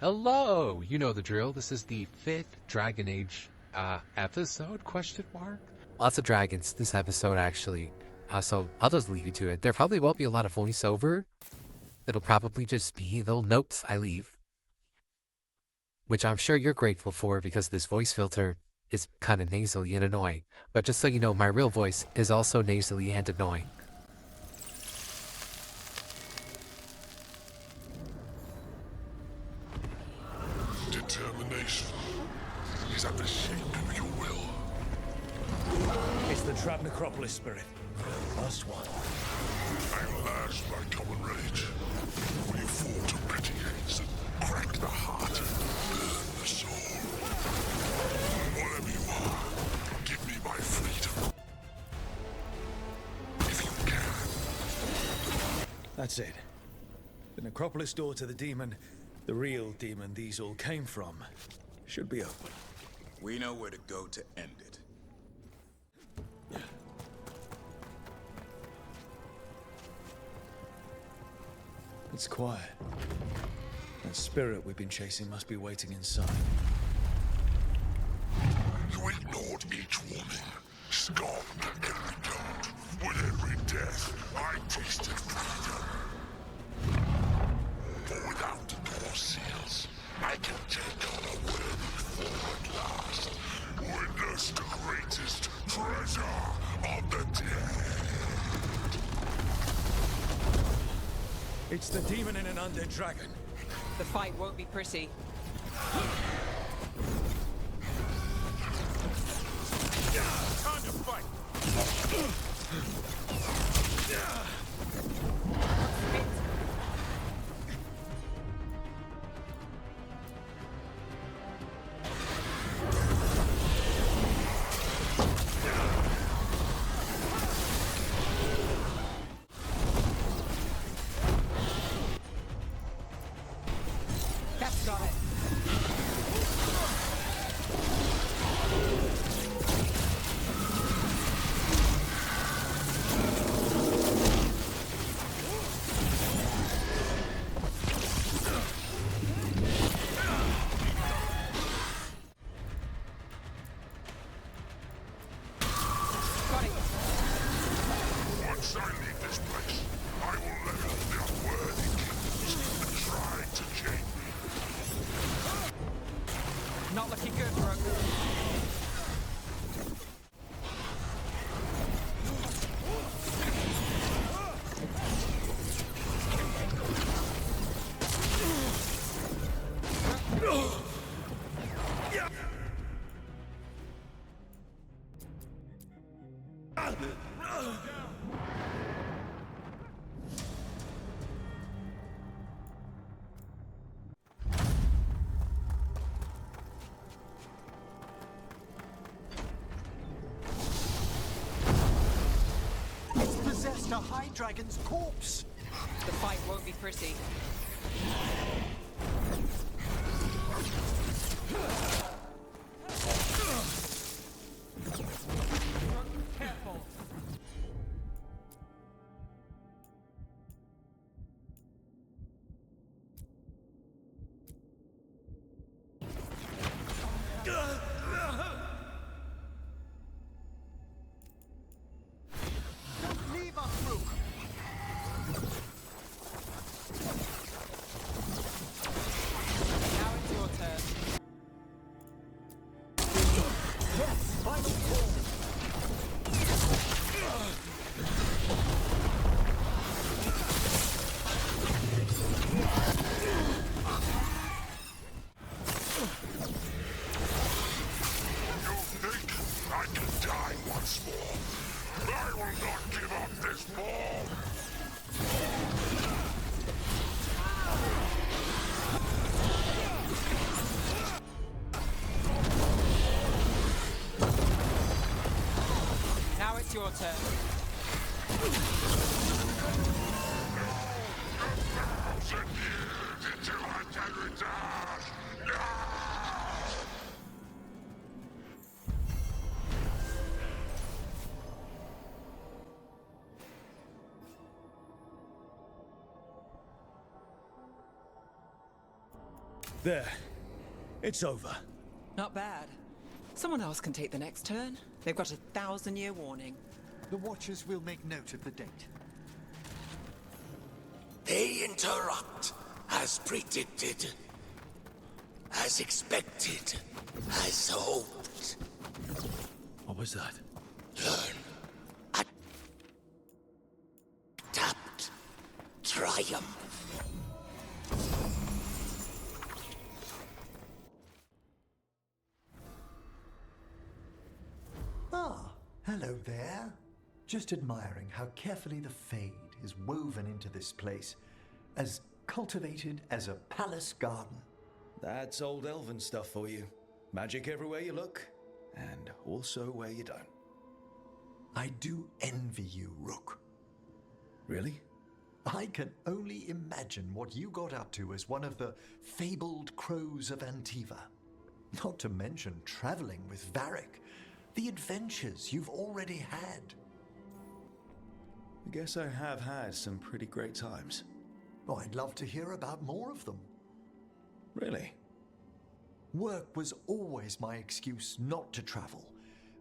Hello! You know the drill. This is the 5th Dragon Age episode, question mark? Lots of dragons this episode, actually. So I'll just leave you to it. There probably won't be a lot of voiceover. It'll probably just be little notes I leave. Which I'm sure you're grateful for because this voice filter is kind of nasally and annoying. But just so you know, my real voice is also nasally and annoying. Determination is at the shape of your will. It's the Trap Necropolis spirit. Last one. I lash my common rage. When you fall to petty hates and crack the heart and burn the soul. Whatever you are, give me my freedom. If you can. That's it. The Necropolis door to the demon, the real demon these all came from, should be open. We know where to go to end it. It's quiet. That spirit we've been chasing must be waiting inside. You ignored each warning. Scoffed at every doubt. With every death, I tasted freedom. For without the door seals, I can take on a worthy form at last. Witness the greatest treasure of the dead. It's the demon in an undead dragon. The fight won't be pretty. Time to fight! That's got it. Got it. Once I leave this place, I will level the unworthy kings that tried to chain me. Not looking good, Brooke. Possessed a high dragon's corpse. The fight won't be pretty. Careful. Don't leave us, Rook. Now it's your turn. Final form. You think I can die once more? I will not give up this ball! Now it's your turn. Thousand years until I can return! No! There. It's over. Not bad. Someone else can take the next turn. They've got a 1,000-year warning. The Watchers will make note of the date. They interrupt, as predicted, as expected, as hoped. What was that? Learn. Adapt. Triumph. Ah, hello there. Just admiring how carefully the Fade is woven into this place, as cultivated as a palace garden. That's old elven stuff for you. Magic everywhere you look, and also where you don't. I do envy you, Rook. Really? I can only imagine what you got up to as one of the fabled crows of Antiva. Not to mention traveling with Varric, the adventures you've already had. I guess I have had some pretty great times. Oh, I'd love to hear about more of them. Really? Work was always my excuse not to travel.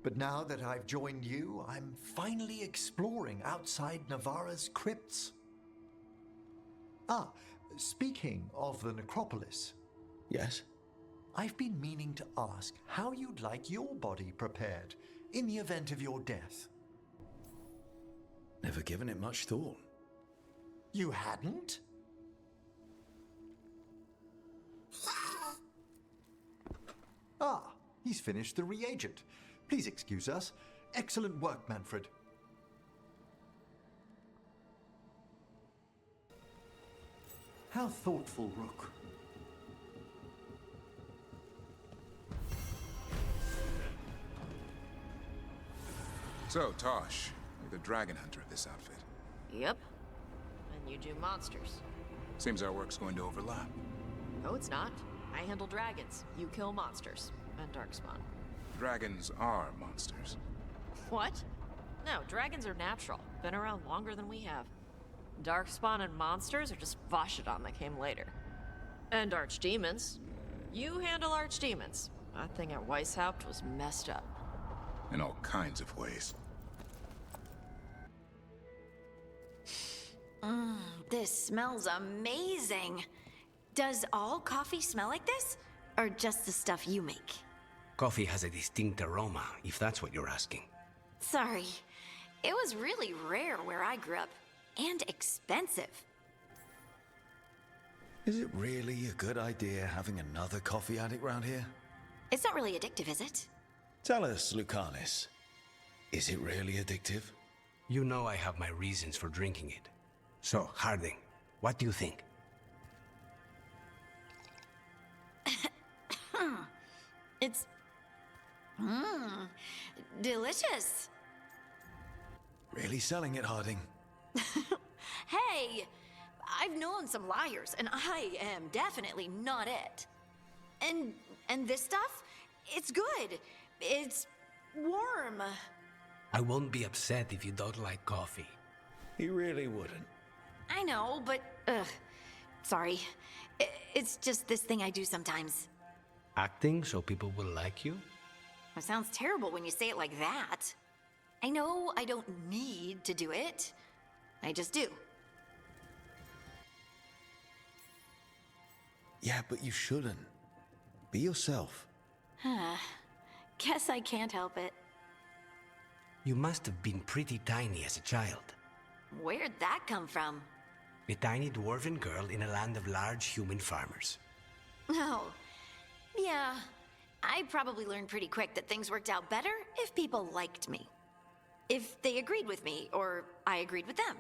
But now that I've joined you, I'm finally exploring outside Navarra's crypts. Ah, speaking of the necropolis, Yes? I've been meaning to ask how you'd like your body prepared in the event of your death. Never given it much thought. You hadn't? Ah, he's finished the reagent. Please excuse us. Excellent work, Manfred. How thoughtful, Rook. So, Tosh, you're the dragon hunter of this outfit. Yep. And you do monsters. Seems our work's going to overlap. No, it's not. I handle dragons. You kill monsters. And darkspawn. Dragons are monsters. What? No, dragons are natural. Been around longer than we have. Darkspawn and monsters are just Vashidon that came later. And archdemons. You handle archdemons. That thing at Weishaupt was messed up. In all kinds of ways. This smells amazing. Does all coffee smell like this? Or just the stuff you make? Coffee has a distinct aroma, if that's what you're asking. Sorry. It was really rare where I grew up. And expensive. Is it really a good idea having another coffee addict round here? It's not really addictive, is it? Tell us, Lucanus. Is it really addictive? You know I have my reasons for drinking it. So, Harding, what do you think? It's... delicious. Really selling it, Harding. Hey, I've known some liars, and I am definitely not it. And this stuff, it's good. It's warm. I won't be upset if you don't like coffee. He really wouldn't. I know, but sorry. It's just this thing I do sometimes. Acting so people will like you? It sounds terrible when you say it like that. I know I don't need to do it. I just do. Yeah, but you shouldn't. Be yourself. Guess I can't help it. You must have been pretty tiny as a child. Where'd that come from? A tiny dwarven girl in a land of large human farmers. Oh, yeah. I probably learned pretty quick that things worked out better if people liked me. If they agreed with me, or I agreed with them.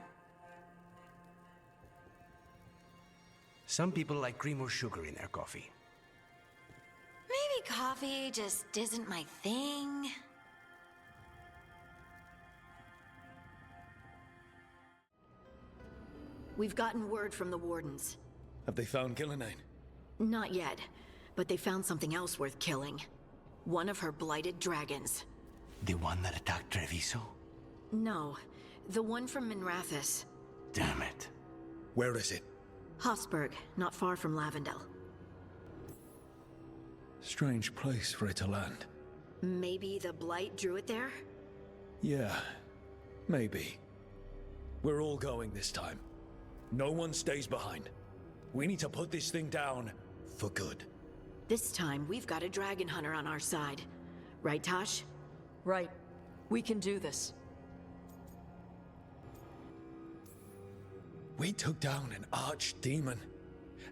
Some people like cream or sugar in their coffee. Maybe coffee just isn't my thing. We've gotten word from the Wardens. Have they found Killinane? Not yet, but they found something else worth killing. One of her blighted dragons. The one that attacked Treviso? No, the one from Minrathous. Damn it. Where is it? Hofsburg, not far from Lavendel. Strange place for it to land. Maybe the Blight drew it there? Yeah, maybe. We're all going this time. No one stays behind. We need to put this thing down for good. This time, we've got a dragon hunter on our side. Right, Tosh? Right. We can do this. We took down an archdemon,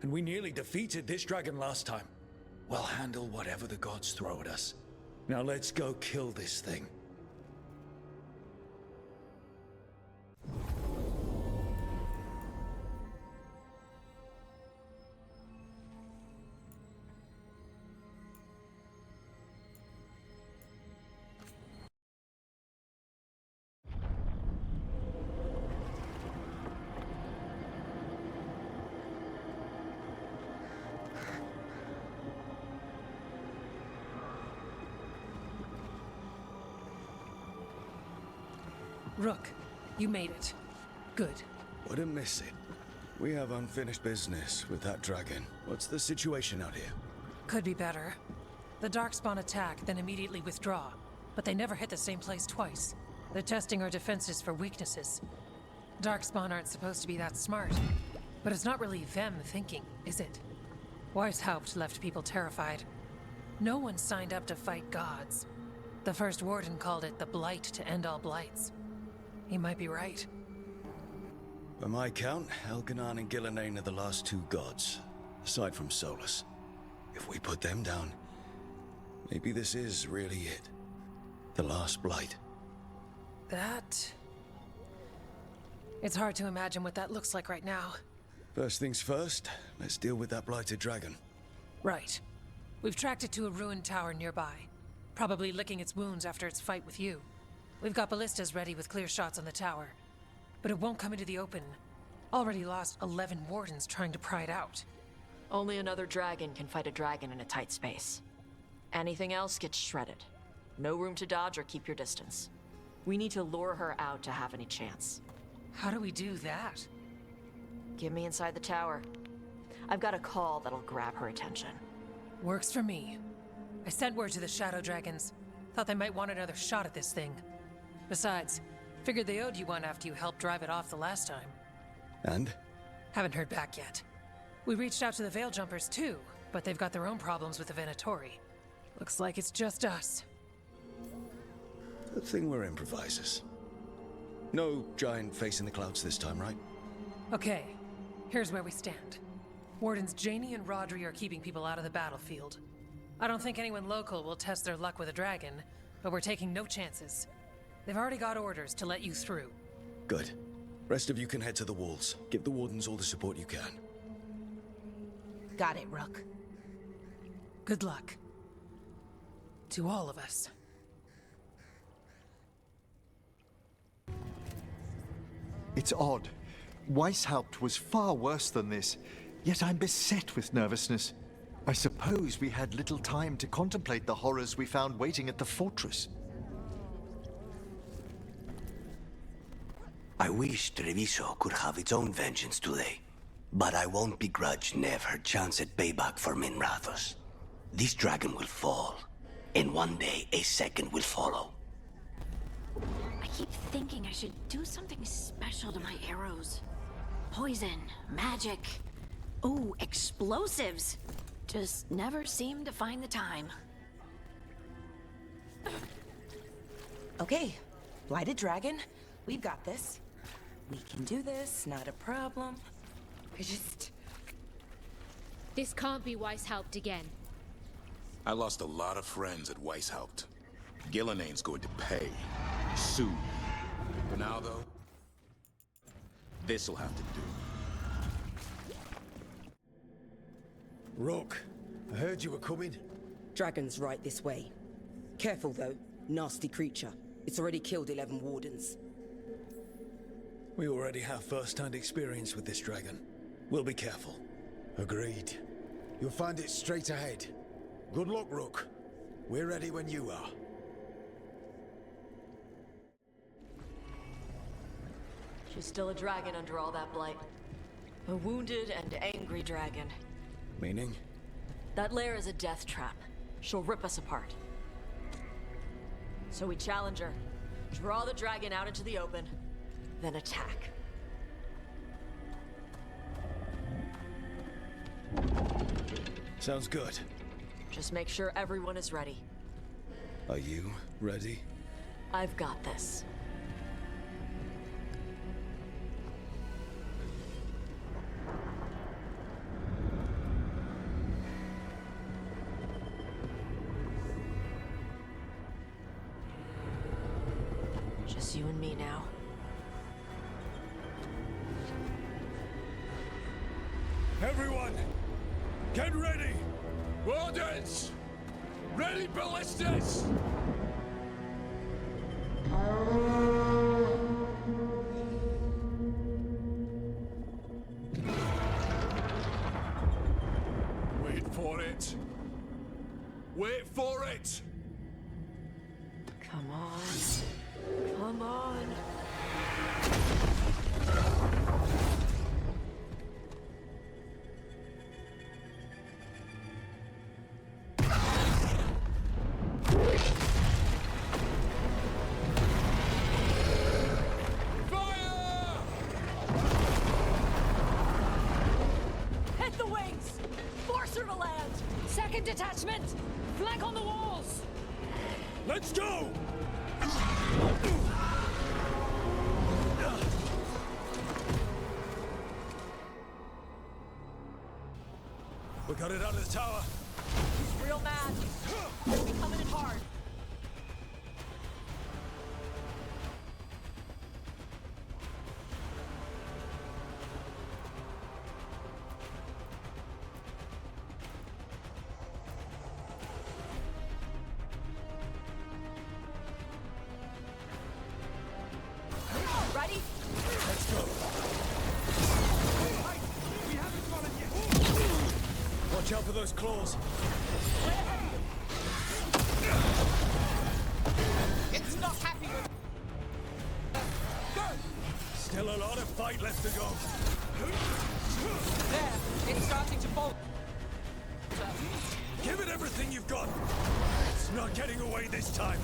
and we nearly defeated this dragon last time. We'll handle whatever the gods throw at us. Now let's go kill this thing. Rook, you made it. Good. Wouldn't miss it. We have unfinished business with that dragon. What's the situation out here? Could be better. The Darkspawn attack, then immediately withdraw. But they never hit the same place twice. They're testing our defenses for weaknesses. Darkspawn aren't supposed to be that smart. But it's not really them thinking, is it? Weishaupt left people terrified. No one signed up to fight gods. The first warden called it the Blight to end all blights. He might be right. By my count, Elgaddy and Gillenane are the last two gods, aside from Solus. If we put them down, maybe this is really it. The last blight. That... It's hard to imagine what that looks like right now. First things first, let's deal with that blighted dragon. Right. We've tracked it to a ruined tower nearby. Probably licking its wounds after its fight with you. We've got ballistas ready with clear shots on the tower. But it won't come into the open. Already lost 11 wardens trying to pry it out. Only another dragon can fight a dragon in a tight space. Anything else gets shredded. No room to dodge or keep your distance. We need to lure her out to have any chance. How do we do that? Get me inside the tower. I've got a call that'll grab her attention. Works for me. I sent word to the Shadow Dragons. Thought they might want another shot at this thing. Besides, figured they owed you one after you helped drive it off the last time. And? Haven't heard back yet. We reached out to the Veil Jumpers too, but they've got their own problems with the Venatori. Looks like it's just us. Good thing we're improvisers. No giant face in the clouds this time, right? Okay, here's where we stand. Wardens Janie and Rodri are keeping people out of the battlefield. I don't think anyone local will test their luck with a dragon, but we're taking no chances. They've already got orders to let you through. Good. Rest of you can head to the walls. Give the wardens all the support you can. Got it, Rook. Good luck. To all of us. It's odd. Weishaupt was far worse than this, yet I'm beset with nervousness. I suppose we had little time to contemplate the horrors we found waiting at the fortress. I wish Treviso could have its own vengeance today. But I won't begrudge Nev her chance at payback for Minrathos. This dragon will fall, and one day a second will follow. I keep thinking I should do something special to my arrows. Poison, magic, ooh, explosives. Just never seem to find the time. Okay, Blighted Dragon, we've got this. We can do this, not a problem. This can't be Weishaupt again. I lost a lot of friends at Weishaupt. Gillenane's going to pay. Soon. For now, though, this'll have to do. Rook, I heard you were coming. Dragon's right this way. Careful, though. Nasty creature. It's already killed 11 wardens. We already have first-hand experience with this dragon. We'll be careful. Agreed. You'll find it straight ahead. Good luck, Rook. We're ready when you are. She's still a dragon under all that blight. A wounded and angry dragon. Meaning? That lair is a death trap. she'll rip us apart. So we challenge her, draw the dragon out into the open, then attack. Sounds good. Just make sure everyone is ready. Are you ready? I've got this. Just you and me now. Everyone, get ready! Wardens! Ready ballistas! Wait for it. Wait for it! Come on. Come on. Hit the wings! Force her to land! Second detachment! Flank on the walls! Let's go! We got it out of the tower. He's real mad. He's coming in hard. Ready? Let's go. We haven't fallen yet! Watch out for those claws. It's not happy with... Still a lot of fight left to go. There, it's starting to bolt. Give it everything you've got. It's not getting away this time.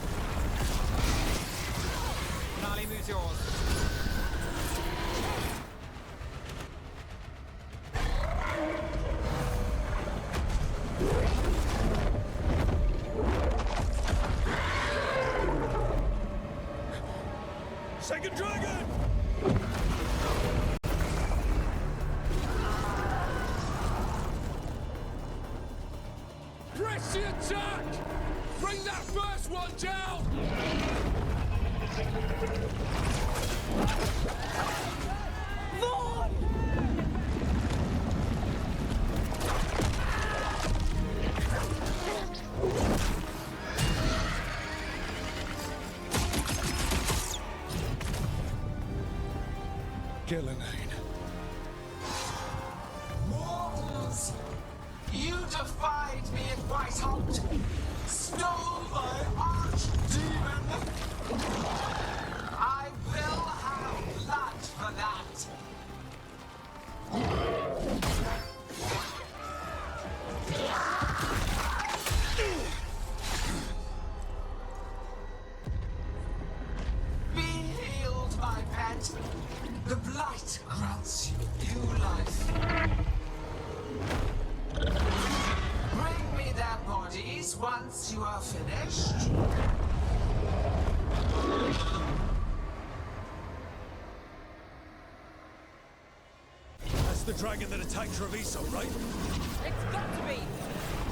Gnarly moves yours. Second dragon! Press the attack! Bring that first one down! Gillenane. Mortals! You defied me at Whitehall! Stole my archdemon! I will have blood for that! Be healed, my pet! The blight grants you new life. Bring me their bodies once you are finished. That's the dragon that attacked Treviso, right? It's got to be!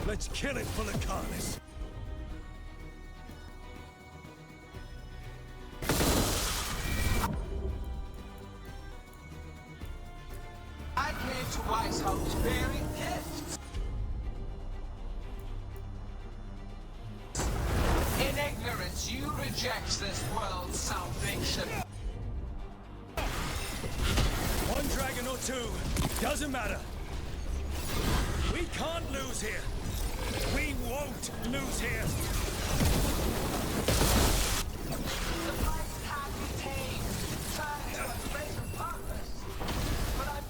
Let's kill it for Lucanus. I came to Whitehall bearing gifts. In ignorance, you reject this world's salvation. One dragon or two, doesn't matter. We can't lose here. We won't lose here. The light can be tamed, turned to a greater purpose. But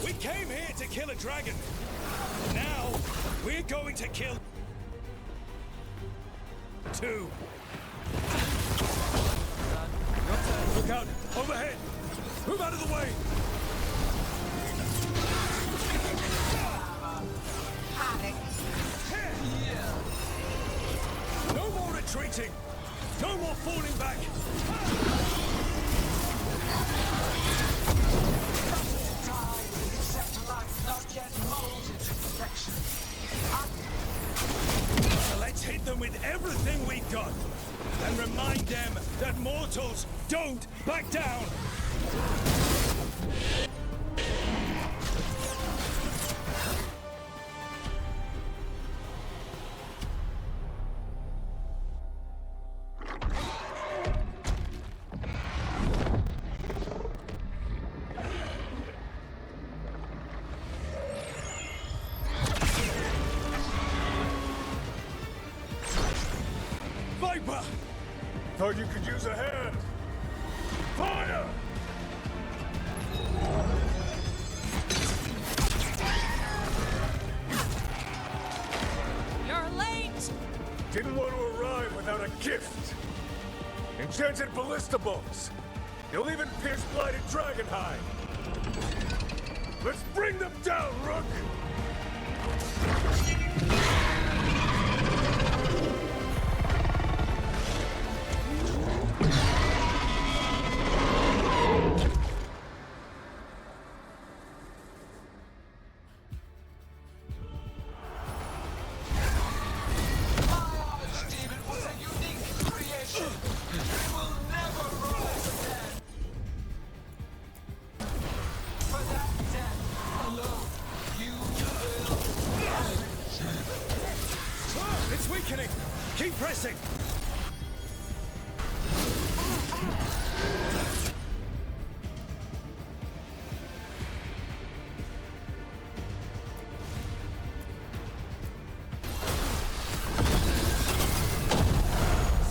We came here to kill a dragon. Now, we're going to kill too. Look out! Overhead! Move out of the way! No more retreating! No more falling back! So let's hit them with everything we've got! And remind them that mortals don't back down! Viper! Thought you could use a hand. Fire! You're late! Didn't want to arrive without a gift. Enchanted ballista bolts. You'll even pierce blighted dragonhide. Let's bring them down, Rook! It's weakening! Keep pressing!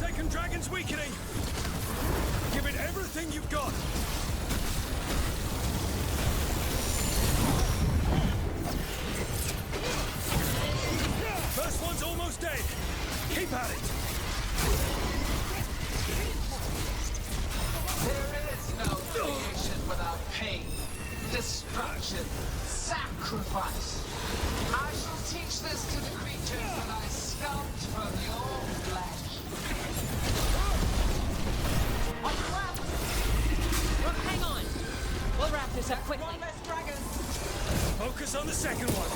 Second dragon's weakening! Give it everything you've got! First one's almost dead! Keep at it! There is no creation without pain, destruction, sacrifice. I shall teach this to the creatures that I sculpt from your flesh. Look, hang on! We'll wrap this up quickly. One less dragon. Focus on the second one!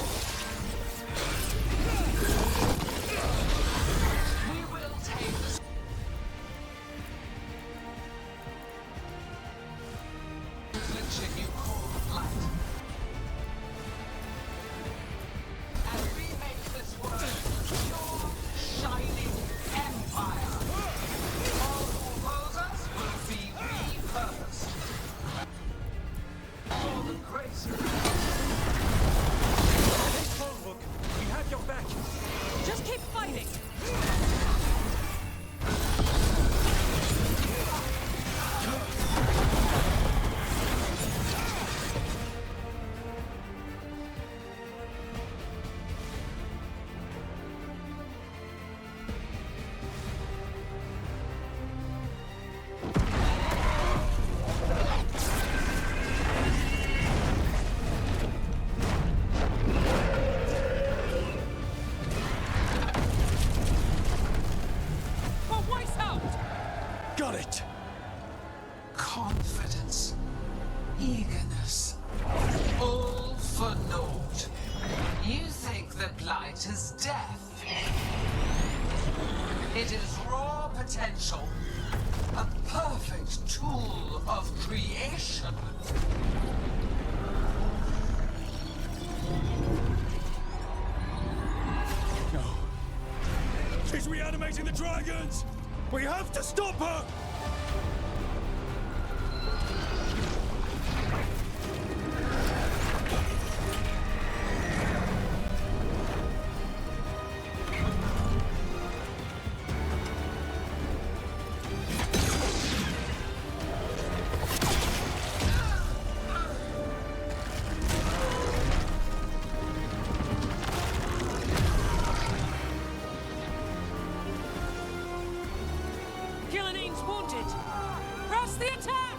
We will take this. Affliction you call light. And remake this world your shining empire. All who oppose us will be repurposed. For the grace of we have your back! Just keep fighting! Got it! confidence, eagerness, all for naught. You think that blight is death. It is raw potential, a perfect tool of creation. No. She's reanimating the dragons! We have to stop her! disrupted. Press the attack!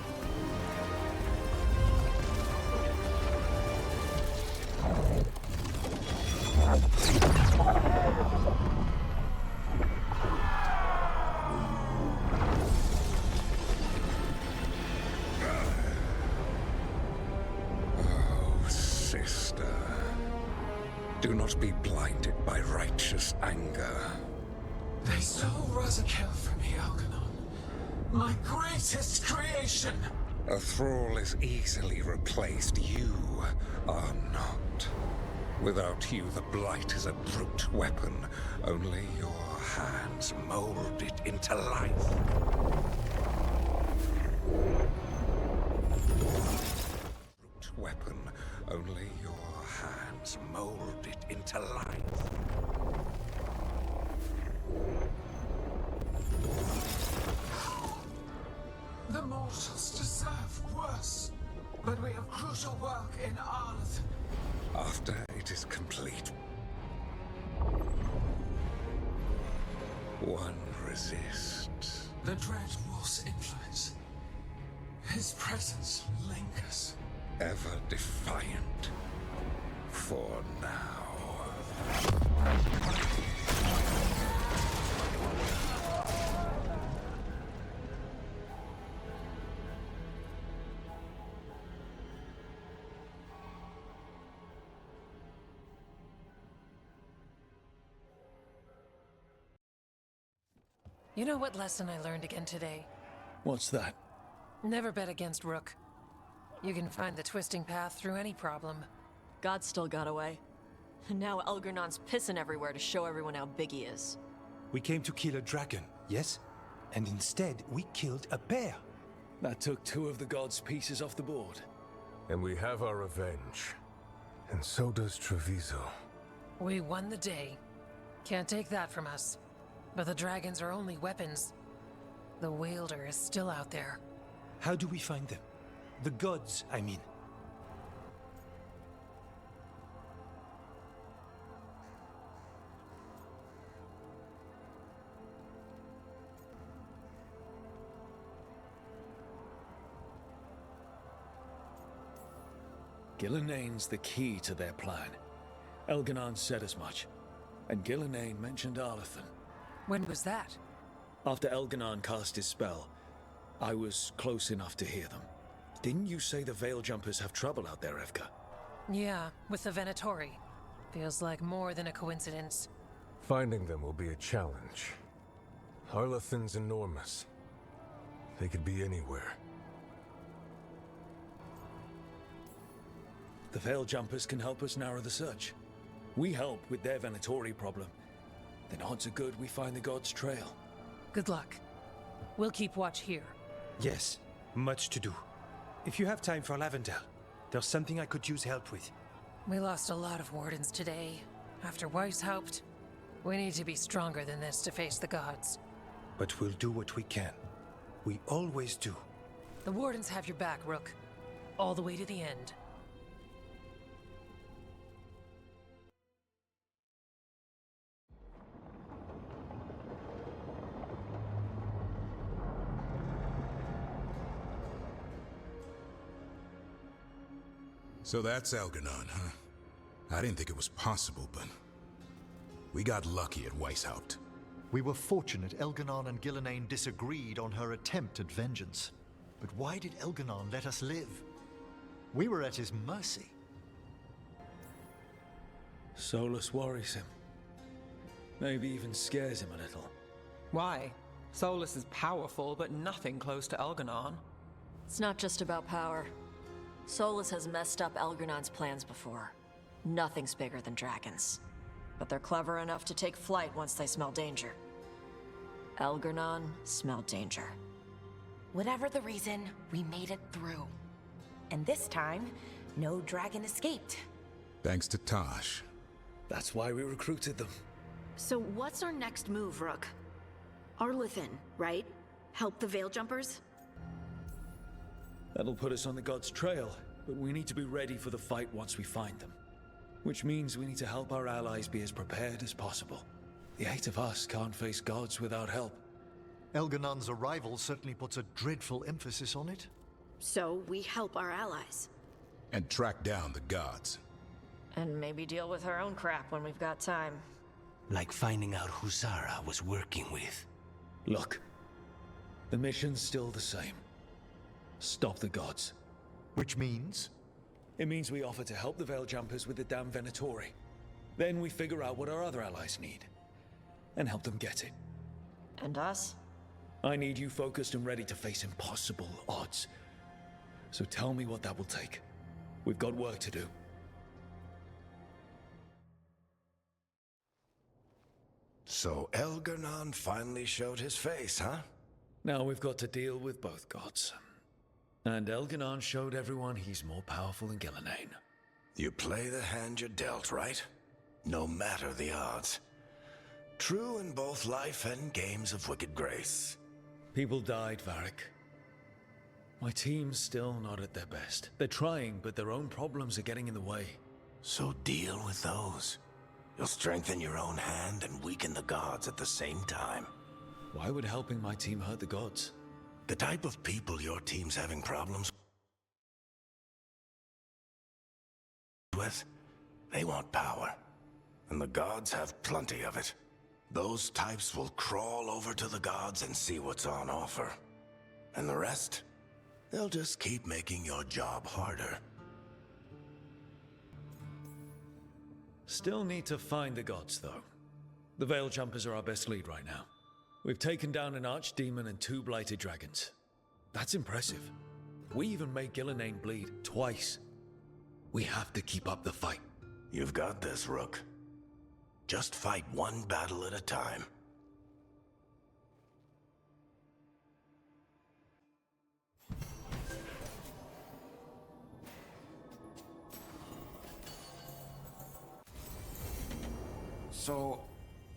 Oh, sister. Do not be blinded by righteous anger. They stole Razakil from me, Elgaddy. My greatest creation! A thrall is easily replaced. You are not. Without you, the blight is a brute weapon. Only your hands mold it into life. Brute weapon. Only your hands mold it into life. The mortals deserve worse. But we have crucial work in Arleth. After it is complete, one resists. The Dread Wolf's influence. His presence lingers. Ever defiant. For now. You know what lesson I learned again today? What's that? Never bet against Rook. You can find the twisting path through any problem. God still got away. And now Elgernon's pissing everywhere to show everyone how big he is. We came to kill a dragon, yes? And instead, we killed a bear. That took 2 of the gods' pieces off the board. And we have our revenge. And so does Treviso. We won the day. Can't take that from us. But the dragons are only weapons. The wielder is still out there. How do we find them? The gods, I mean. Gillenane's the key to their plan. Elganon said as much. And Gillenane mentioned Arlethan. When was that? After Elganon cast his spell, I was close enough to hear them. Didn't you say the Veil Jumpers have trouble out there, Evka? Yeah, with the Venatori. Feels like more than a coincidence. Finding them will be a challenge. Arlethan's enormous. They could be anywhere. The Veil Jumpers can help us narrow the search. We help with their Venatori problem. Then odds are good we find the God's trail. Good luck. We'll keep watch here. Yes, much to do. If you have time for Lavendel, there's something I could use help with. We lost a lot of wardens today. After Weishaupt, we need to be stronger than this to face the gods. But we'll do what we can. We always do. The wardens have your back, Rook. All the way to the end. So that's Elgadon, huh? I didn't think it was possible, but we got lucky at Weishaupt. We were fortunate Elganon and Gillenane disagreed on her attempt at vengeance. But why did Elganon let us live? We were at his mercy. Solus worries him. Maybe even scares him a little. Why? Solus is powerful, but nothing close to Elganon. It's not just about power. Solus has messed up Elgernon's plans before. Nothing's bigger than dragons. But they're clever enough to take flight once they smell danger. Elgernon smelled danger. Whatever the reason, we made it through. And this time, no dragon escaped. Thanks to Tosh. That's why we recruited them. So what's our next move, Rook? Arlethan, right? Help the Veil Jumpers? That'll put us on the God's trail, but we need to be ready for the fight once we find them. Which means we need to help our allies be as prepared as possible. The 8 of us can't face gods without help. Elganon's arrival certainly puts a dreadful emphasis on it. So we help our allies. And track down the gods. And maybe deal with our own crap when we've got time. Like finding out who Zara was working with. Look, the mission's still the same. Stop the gods. Which means? It means we offer to help the Veil Jumpers with the damn Venatori. Then we figure out what our other allies need. And help them get it. And us? I need you focused and ready to face impossible odds. So tell me what that will take. We've got work to do. So Elgarnon finally showed his face, huh? Now we've got to deal with both gods. And Elganon showed everyone he's more powerful than Gillenane. You play the hand you're dealt, right? No matter the odds. True in both life and games of wicked grace. People died, Varric. My team's still not at their best. They're trying, but their own problems are getting in the way. So deal with those. You'll strengthen your own hand and weaken the gods at the same time. Why would helping my team hurt the gods? The type of people your team's having problems with, they want power. And the gods have plenty of it. Those types will crawl over to the gods and see what's on offer. And the rest, they'll just keep making your job harder. Still need to find the gods, though. The Veil Jumpers are our best lead right now. We've taken down an archdemon and 2 blighted dragons. That's impressive. We even made Gillenane bleed twice. We have to keep up the fight. You've got this, Rook. Just fight one battle at a time. So,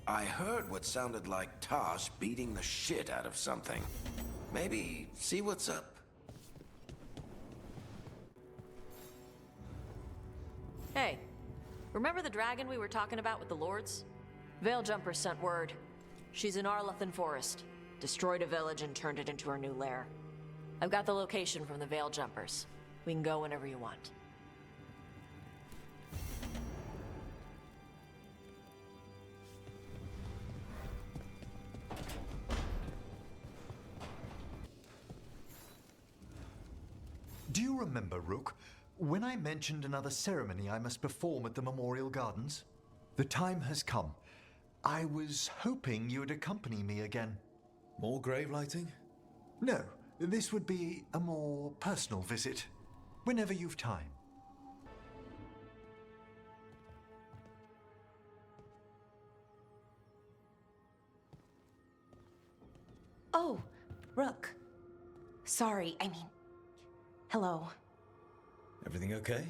I heard what sounded like Tosh beating the shit out of something. Maybe see what's up. Hey, remember the dragon we were talking about with the lords? Veil Jumper sent word. She's in Arlathan Forest. Destroyed a village and turned it into her new lair. I've got the location from the Veil Jumpers. We can go whenever you want. Do you remember, Rook, when I mentioned another ceremony I must perform at the Memorial Gardens? The time has come. I was hoping you would accompany me again. More grave lighting? No, this would be a more personal visit. Whenever you've time. Oh, Rook. Sorry, hello. Everything okay?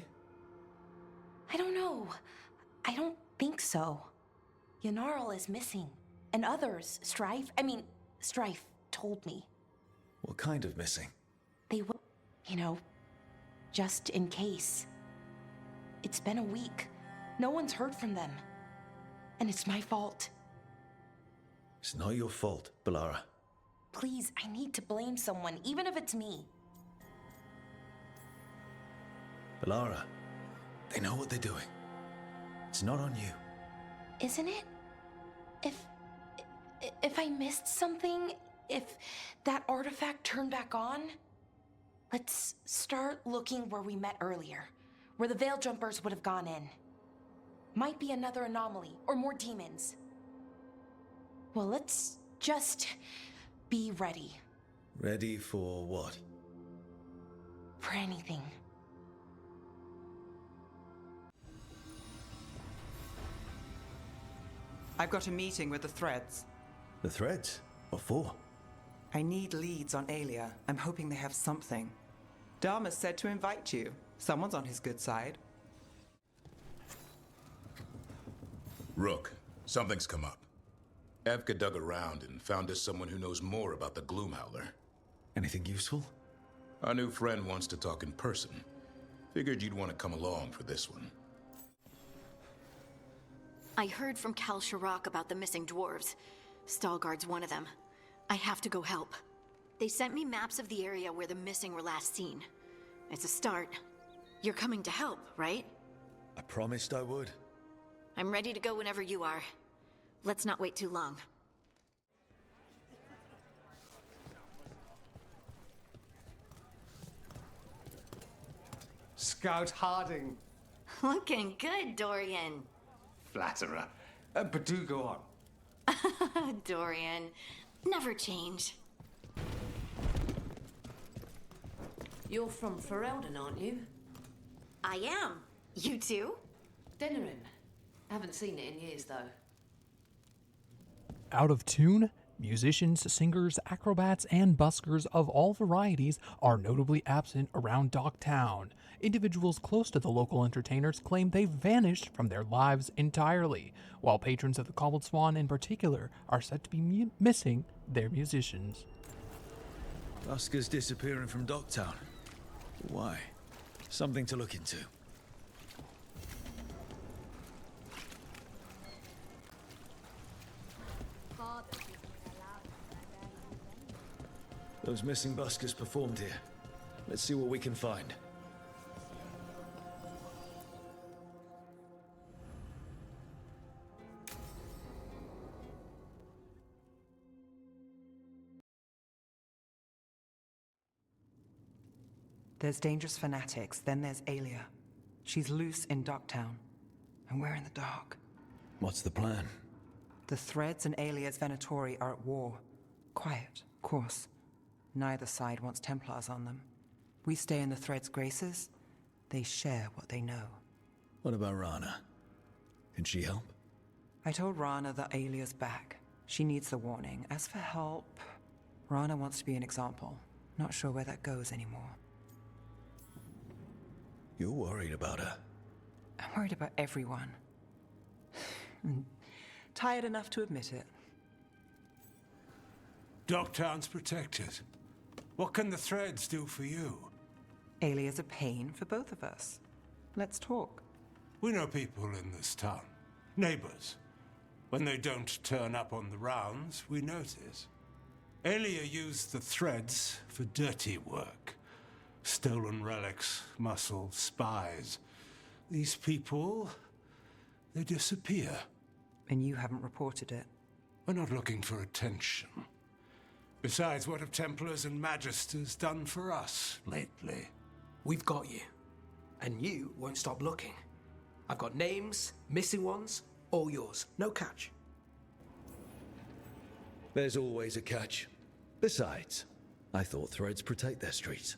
I don't know. I don't think so. Yanarl is missing. And others, Strife told me. What kind of missing? They will, just in case. It's been a week. No one's heard from them. And it's my fault. It's not your fault, Balara. Please, I need to blame someone, even if it's me. Balara, they know what they're doing. It's not on you. Isn't it? If I missed something, if that artifact turned back on, let's start looking where we met earlier, where the Veil Jumpers would have gone in. Might be another anomaly, or more demons. Well, let's just be ready. Ready for what? For anything. I've got a meeting with the Threads. The Threads? What for? I need leads on Aelia. I'm hoping they have something. Dharma said to invite you. Someone's on his good side. Rook, something's come up. Evka dug around and found us someone who knows more about the Gloomhowler. Anything useful? Our new friend wants to talk in person. Figured you'd want to come along for this one. I heard from Kal Sharok about the missing dwarves. Stalgard's one of them. I have to go help. They sent me maps of the area where the missing were last seen. It's a start. You're coming to help, right? I promised I would. I'm ready to go whenever you are. Let's not wait too long. Scout Harding. Looking good, Dorian. Flatterer. But do go on. Dorian. Never change. You're from Ferelden, aren't you? I am. You too? Denerim. Haven't seen it in years, though. Out of tune? Musicians, singers, acrobats, and buskers of all varieties are notably absent around Docktown. Individuals close to the local entertainers claim they've vanished from their lives entirely, while patrons of the Cobbled Swan in particular are said to be missing their musicians. Buskers disappearing from Docktown. Why? Something to look into. Those missing buskers performed here. Let's see what we can find. There's dangerous fanatics, then there's Aelia. She's loose in Docktown, and we're in the dark. What's the plan? The Threads and Aelia's Venatori are at war. Quiet, of course. Neither side wants Templars on them. We stay in the Threads' graces. They share what they know. What about Rana? Can she help? I told Rana that Aelia's back. She needs the warning. As for help, Rana wants to be an example. Not sure where that goes anymore. You're worried about her. I'm worried about everyone. Tired enough to admit it. Docktown's protected. What can the Threads do for you? Aelia's a pain for both of us. Let's talk. We know people in this town. Neighbors. When they don't turn up on the rounds, we notice. Aelia used the Threads for dirty work. Stolen relics, muscle, spies. These people, they disappear. And you haven't reported it. We're not looking for attention. Besides, what have Templars and Magisters done for us lately? We've got you. And you won't stop looking. I've got names, missing ones, all yours. No catch. There's always a catch. Besides, I thought Threads protect their streets.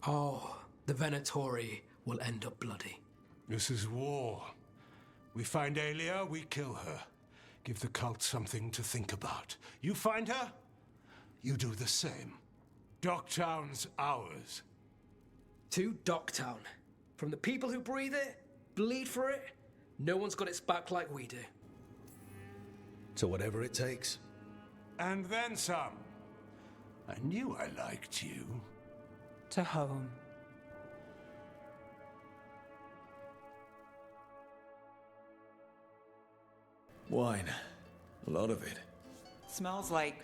Oh, the Venatori will end up bloody. This is war. We find Aelia, we kill her. Give the cult something to think about. You find her, you do the same. Docktown's ours. To Docktown. From the people who breathe it, bleed for it, no one's got its back like we do. So whatever it takes. And then some. I knew I liked you. To home. Wine. A lot of it. Smells like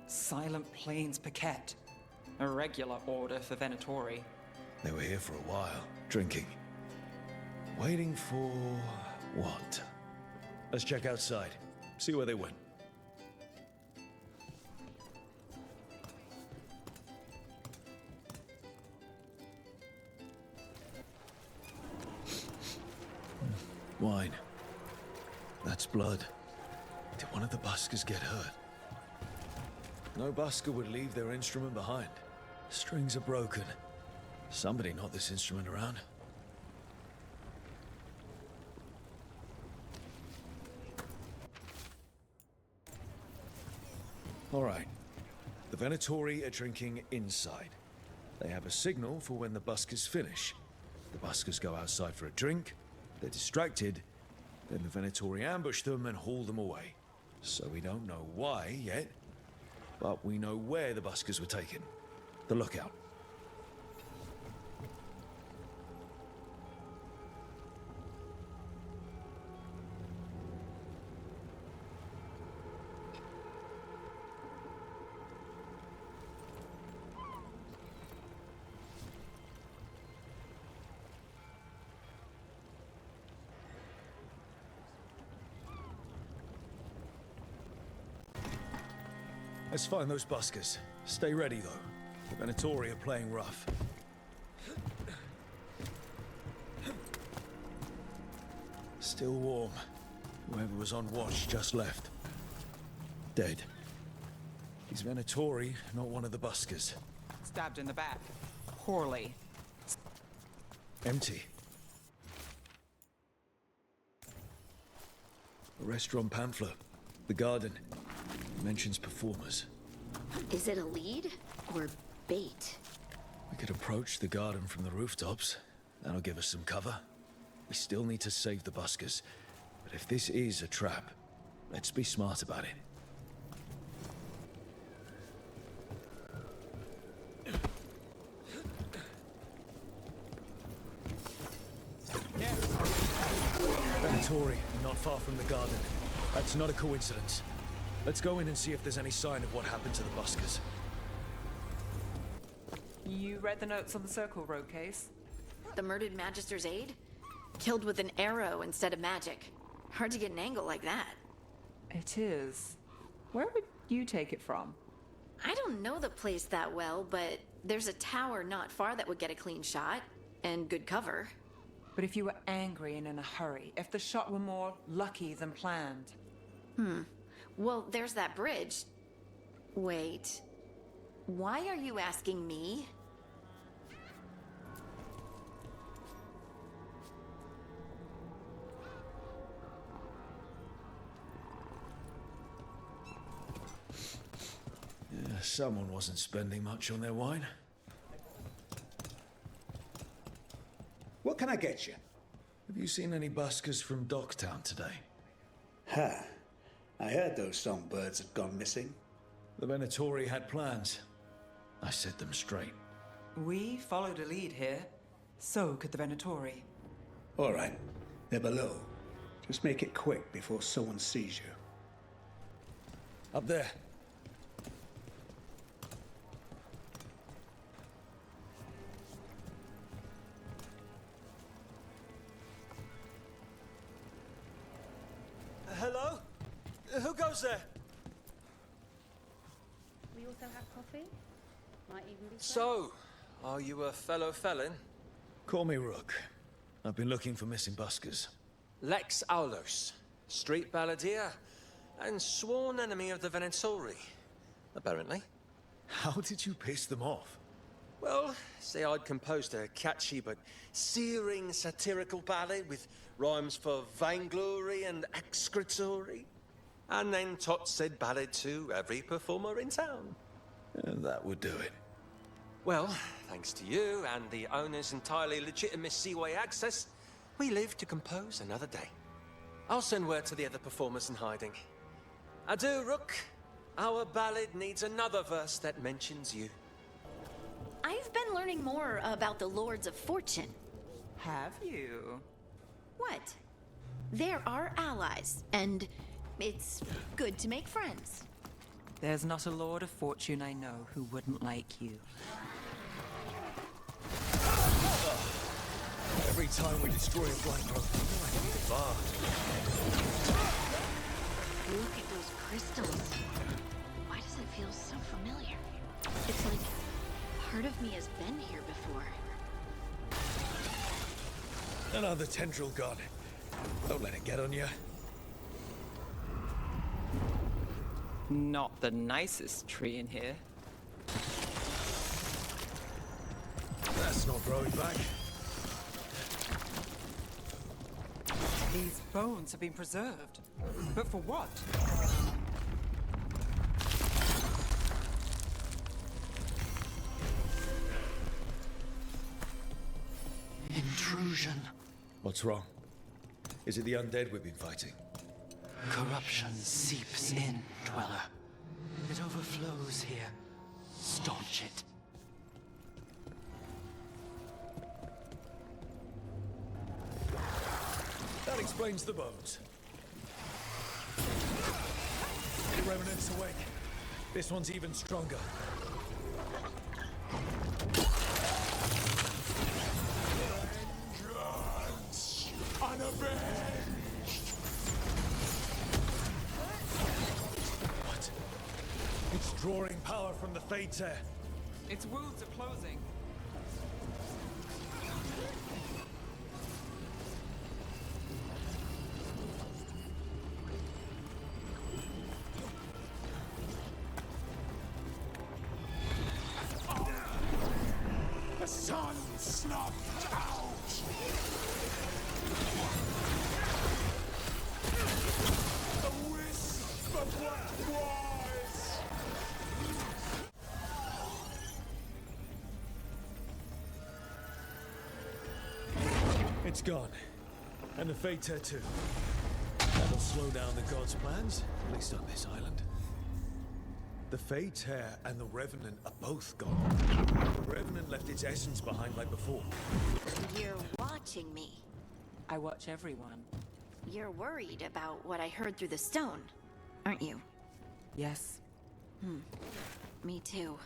Silent Plains Paquette. A regular order for Venatori. They were here for a while, drinking. Waiting for what? Let's check outside. See where they went. Wine. That's blood. Did one of the buskers get hurt? No busker would leave their instrument behind. Strings are broken. Somebody knocked this instrument around. All right. The Venatori are drinking inside. They have a signal for when the buskers finish. The buskers go outside for a drink. They're distracted. Then the Venatori ambush them and haul them away. So we don't know why yet, but we know where the buskers were taken. The lookout. Let's find those buskers. Stay ready, though. The Venatori are playing rough. Still warm. Whoever was on watch just left. Dead. He's Venatori, not one of the buskers. Stabbed in the back. Poorly. Empty. A restaurant pamphlet. The garden. Mentions performers. Is it a lead or bait? We could approach the garden from the rooftops. That'll give us some cover. We still need to save the buskers. But if this is a trap, let's be smart about it. Venatori, not far from the garden. That's not a coincidence. Let's go in and see if there's any sign of what happened to the buskers. You read the notes on the Circle Road case? The murdered Magister's aide? Killed with an arrow instead of magic. Hard to get an angle like that. It is. Where would you take it from? I don't know the place that well, but there's a tower not far that would get a clean shot. And good cover. But if you were angry and in a hurry, if the shot were more lucky than planned. Well, there's that bridge. Wait. Why are you asking me? Yeah, someone wasn't spending much on their wine. What can I get you? Have you seen any buskers from Docktown today? Ha! I heard those songbirds had gone missing. The Venatori had plans. I set them straight. We followed a lead here. So could the Venatori. All right. They're below. Just make it quick before someone sees you. Up there. Hello? Who goes there? We also have coffee. Might even be So, are you a fellow felon? Call me Rook. I've been looking for missing buskers. Lex Aulos, street balladeer, and sworn enemy of the Venatori, apparently. How did you piss them off? Well, say I'd composed a catchy but searing satirical ballad with rhymes for vainglory and excretory. And then Tot said ballad to every performer in town. That would do it. Well, thanks to you and the owner's entirely legitimate seaway access, we live to compose another day. I'll send word to the other performers in hiding. Adieu, Rook. Our ballad needs another verse that mentions you. I've been learning more about the Lords of Fortune. Have you? What? They're our allies, and it's good to make friends. There's not a Lord of Fortune I know who wouldn't like you. Every time we destroy a blind growth, Look at those crystals. Why does it feel so familiar? It's like part of me has been here before. Another tendril god. Don't let it get on you. Not the nicest tree in here. That's not growing back. These bones have been preserved. But for what? Intrusion. What's wrong? Is it the undead we've been fighting? Corruption seeps in, Dweller. It overflows here. Staunch it. That explains the bones. The Revenant's awake. This one's even stronger. Vengeance! Unavenged! What? It's drawing power from the Fate's air. Its wounds are closing. The sun snuffed out! The wisp of what was! It's gone. And the Fate Tattoo. That'll slow down the gods' plans, at least on this island. The Fate's hair and the Revenant are both gone. The Revenant left its essence behind like before. You're watching me. I watch everyone. You're worried about what I heard through the stone, aren't you? Yes. Me too.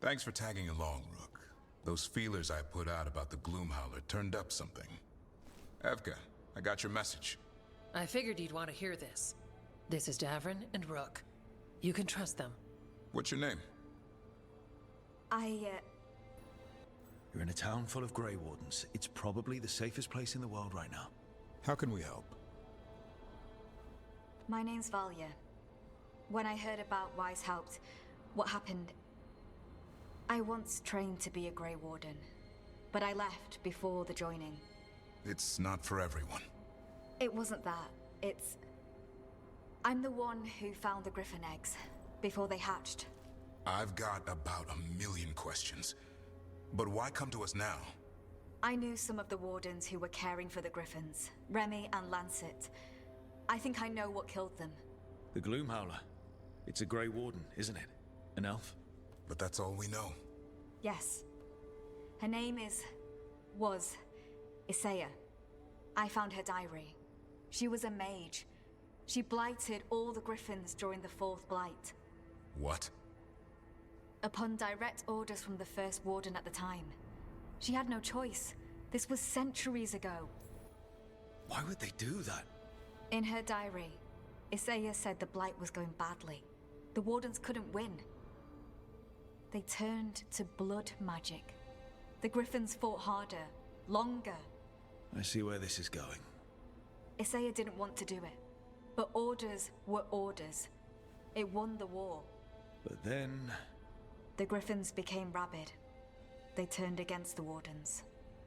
Thanks for tagging along, Rook. Those feelers I put out about the Gloomhowler turned up something. Evka, I got your message. I figured you'd want to hear this. This is Davrin and Rook. You can trust them. What's your name? You're in a town full of Grey Wardens. It's probably the safest place in the world right now. How can we help? My name's Valia. When I heard about Weishaupt, what happened... I once trained to be a Grey Warden, but I left before the joining. It's not for everyone. It wasn't that. It's... I'm the one who found the Griffin eggs, before they hatched. I've got about 1,000,000 questions. But why come to us now? I knew some of the Wardens who were caring for the Griffins, Remy and Lancet. I think I know what killed them. The Gloomhowler. It's a Grey Warden, isn't it? An elf? But that's all we know. Yes. Her name was Isaiah. I found her diary. She was a mage. She blighted all the Griffins during the Fourth Blight. What? Upon direct orders from the First Warden at the time. She had no choice. This was centuries ago. Why would they do that? In her diary, Isaiah said the Blight was going badly. The Wardens couldn't win. They turned to blood magic. The Griffins fought harder, longer. I see where this is going. Isaiah didn't want to do it, but orders were orders. It won the war. But then... The Griffins became rabid. They turned against the Wardens.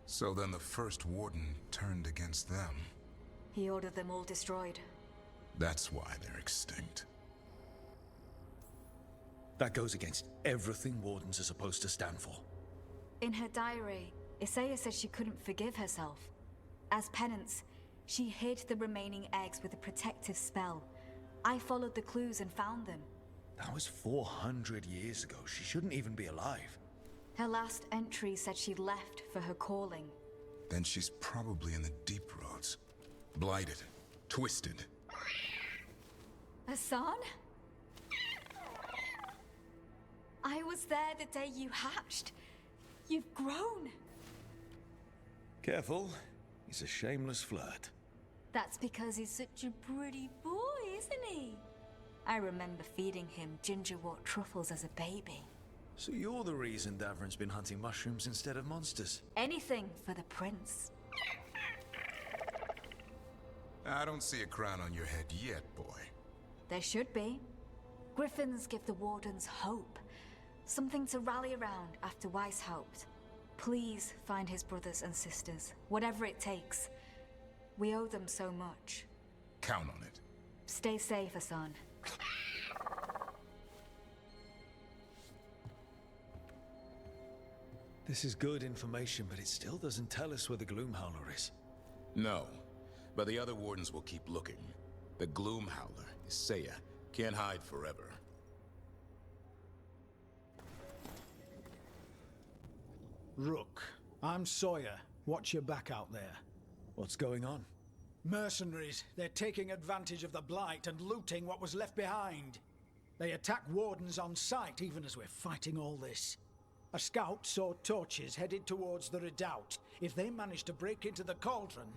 So then the First Warden turned against them. He ordered them all destroyed. That's why they're extinct. That goes against everything Wardens are supposed to stand for. In her diary, Isaiah said she couldn't forgive herself. As penance, she hid the remaining eggs with a protective spell. I followed the clues and found them. That was 400 years ago. She shouldn't even be alive. Her last entry said she left for her calling. Then she's probably in the deep roads. Blighted. Twisted. Hassan? I was there the day you hatched. You've grown. Careful. He's a shameless flirt. That's because he's such a pretty boy, isn't he? I remember feeding him gingerwort truffles as a baby. So you're the reason Davrin's been hunting mushrooms instead of monsters? Anything for the prince. I don't see a crown on your head yet, boy. There should be. Griffins give the Wardens hope. Something to rally around after Weishaupt. Please find his brothers and sisters, whatever it takes. We owe them so much. Count on it. Stay safe, Hassan. This is good information, but it still doesn't tell us where the Gloomhowler is. No, but the other Wardens will keep looking. The Gloomhowler, Isaiah, can't hide forever. Rook, I'm Sawyer. Watch your back out there. What's going on? Mercenaries. They're taking advantage of the Blight and looting what was left behind. They attack wardens on sight even as we're fighting all this. A scout saw torches headed towards the redoubt. If they manage to break into the cauldron,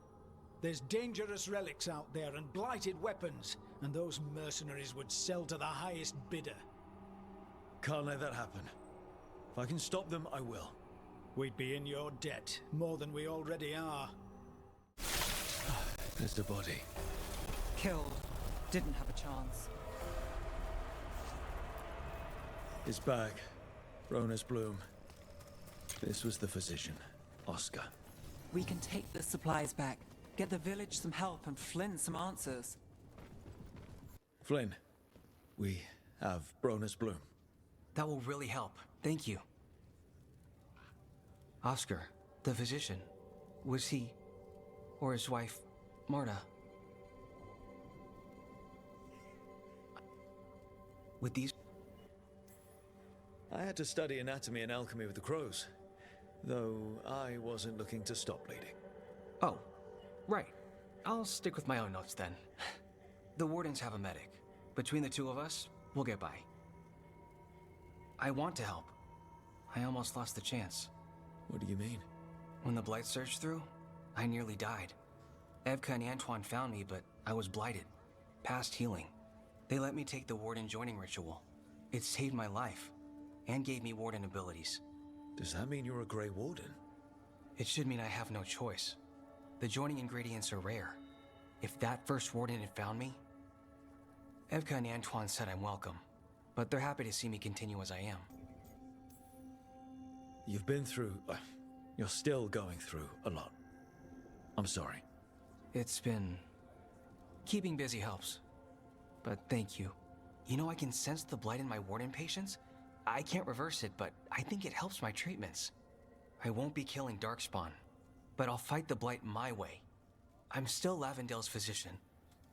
there's dangerous relics out there and blighted weapons, and those mercenaries would sell to the highest bidder. Can't let that happen. If I can stop them, I will. We'd be in your debt, more than we already are. There's the body. Killed. Didn't have a chance. His bag. Rona's bloom. This was the physician, Oscar. We can take the supplies back, get the village some help, and Flynn some answers. Flynn, we have Rona's bloom. That will really help. Thank you. Oscar, the physician, was he, or his wife, Marta? With these... I had to study anatomy and alchemy with the crows, though I wasn't looking to stop bleeding. Oh, right. I'll stick with my own notes then. The wardens have a medic. Between the two of us, we'll get by. I want to help. I almost lost the chance. What do you mean? When the Blight surged through, I nearly died. Evka and Antoine found me, but I was blighted. Past healing. They let me take the Warden joining ritual. It saved my life, and gave me Warden abilities. Does that mean you're a Grey Warden? It should mean I have no choice. The joining ingredients are rare. If that first Warden had found me... Evka and Antoine said I'm welcome, but they're happy to see me continue as I am. You've been through... you're still going through a lot. I'm sorry. It's been... keeping busy helps. But thank you. You know, I can sense the blight in my Warden patients. I can't reverse it, but I think it helps my treatments. I won't be killing Darkspawn, but I'll fight the blight my way. I'm still Lavendale's physician.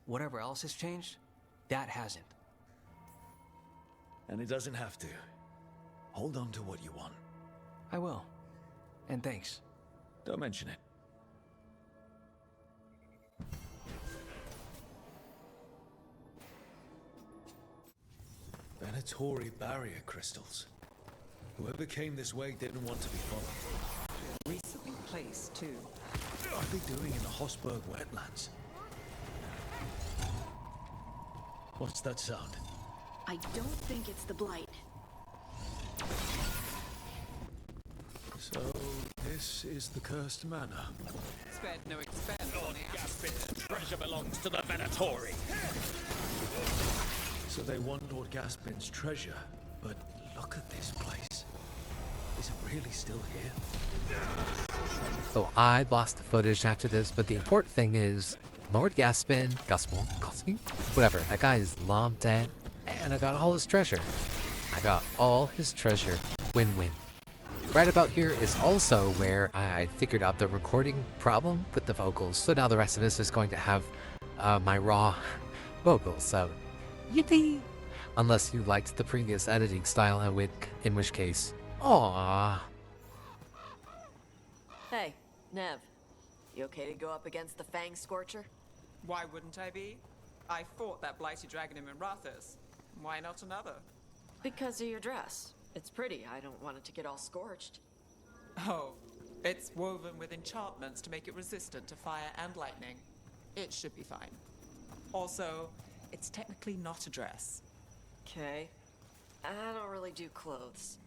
Whatever else has changed, that hasn't. And it doesn't have to. Hold on to what you want. I will. And thanks. Don't mention it. Venatori barrier crystals. Whoever came this way didn't want to be followed. Recently placed, too. What are they doing in the Hossberg wetlands? What's that sound? I don't think it's the Blight. So, this is the cursed manor. Spared no expense on the Gaspin's treasure belongs to the Venatori. So they want Lord Gaspin's treasure, but look at this place. Is it really still here? So I lost the footage after this, but the important thing is Lord Gaspin, whatever, that guy is long dead, and I got all his treasure. I got all his treasure. Win-win. Right about here is also where I figured out the recording problem with the vocals, so now the rest of this is going to have my raw vocals, so yippee! Unless you liked the previous editing style, in which case, aww. Hey, Nev. You okay to go up against the Fang Scorcher? Why wouldn't I be? I fought that blighty dragon in Mirathas. Why not another? Because of your dress. It's pretty. I don't want it to get all scorched. Oh, it's woven with enchantments to make it resistant to fire and lightning. It should be fine. Also, it's technically not a dress. Okay. I don't really do clothes.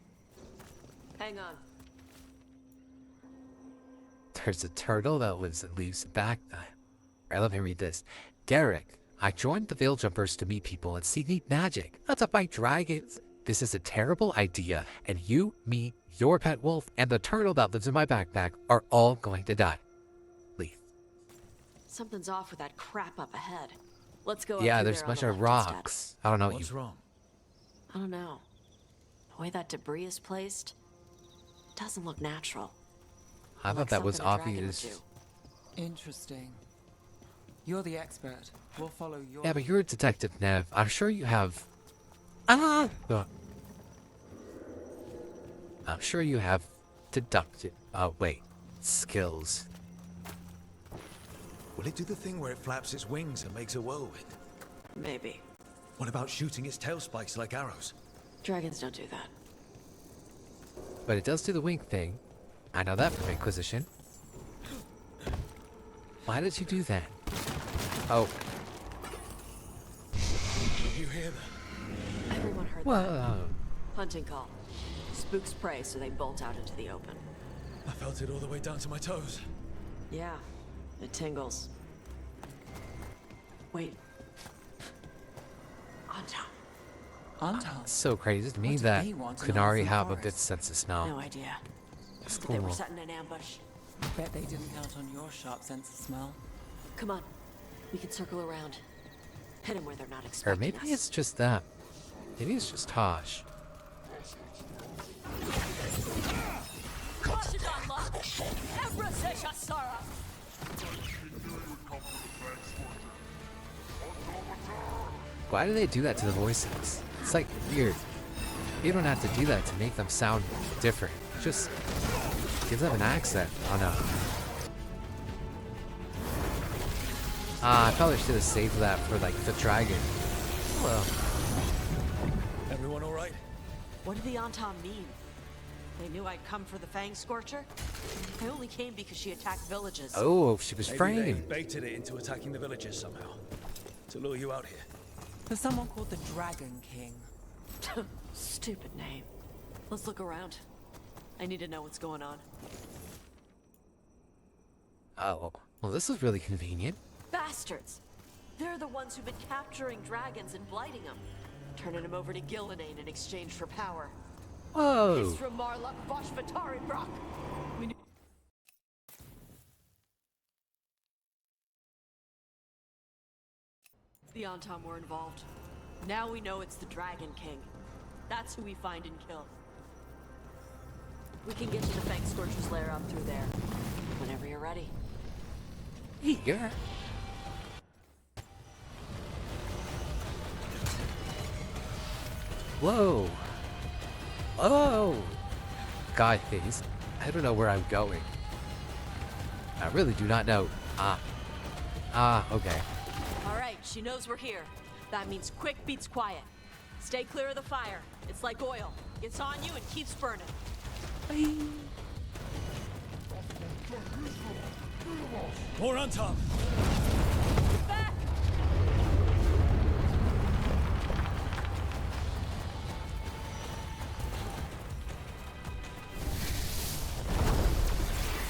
Hang on. There's a turtle that lives and leaves back. Right, let me read this. Derek, I joined the Veil Jumpers to meet people and see neat magic. Not to fight dragons. This is a terrible idea, and you, me, your pet wolf, and the turtle that lives in my backpack are all going to die. Leave. Something's off with that crap up ahead. Let's go. Yeah, up there's a there bunch on of the left instead. rocks. I don't know what What's wrong? I don't know. The way that debris is placed doesn't look natural. I thought that was obvious. Interesting. You're the expert. We'll follow your... Yeah, but you're a detective, Nev. I'm sure you have... I'm sure you have deductive... Oh, wait. Skills. Will it do the thing where it flaps its wings and makes a whirlwind? Maybe. What about shooting its tail spikes like arrows? Dragons don't do that. But it does do the wink thing. I know that from Inquisition. Why did you do that? Oh. You hear that? Everyone heard Whoa. that. Hunting call. Spooks prey, so they bolt out into the open. I felt it all the way down to my toes. Yeah, it tingles. Wait. Anton. It's so crazy to me What do that they want to know Kunari from have a forest? good sense of smell. No idea. It's But they were cool. setting an ambush. Bet they didn't count on your sharp sense of smell. Come on. We can circle around. Hit them where they're not Or expecting maybe us. it's just that. Maybe it's just Tosh. Why do they do that to the voices? It's like weird. You don't have to do that to make them sound different. Just give them an accent. Oh no. I probably should have saved that for like the dragon. Well, Everyone all right? What did the Anton mean? They knew I'd come for the Fang Scorcher? I only came because she attacked villages. oh, she was Maybe framed. they baited it into attacking the villages somehow. To lure you out here. There's someone called the Dragon King. Stupid name. Let's look around. I need to know what's going on. Oh, well, this is really convenient. Bastards! They're the ones who've been capturing dragons and blighting them. Turning them over to Gillenane in exchange for power. Whoa. It's from Marluk Voshvatarenbrock. We need... The Anton were involved. Now we know it's the Dragon King. That's who we find and kill. We can get to the Fang Scorcher's lair up through there. Whenever you're ready. Here. Whoa. Whoa. Guy face. I don't know where I'm going. I really do not know. Okay. Alright, she knows we're here. That means quick beats quiet. Stay clear of the fire. It's like oil. Gets on you and keeps burning. More on top. Back!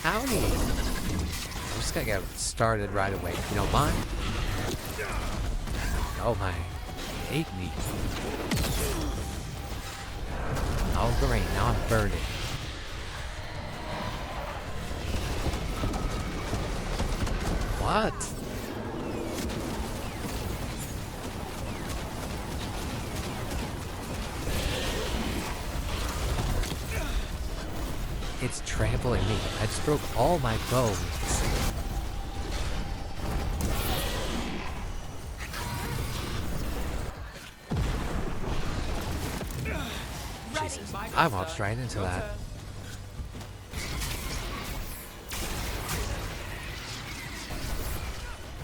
Howdy. I'm just gonna get started right away. You don't mind? Oh my. Hate me. Oh great, now I'm burning. What? It's trampling me. I just broke all my bones. Jesus, I walked right into that.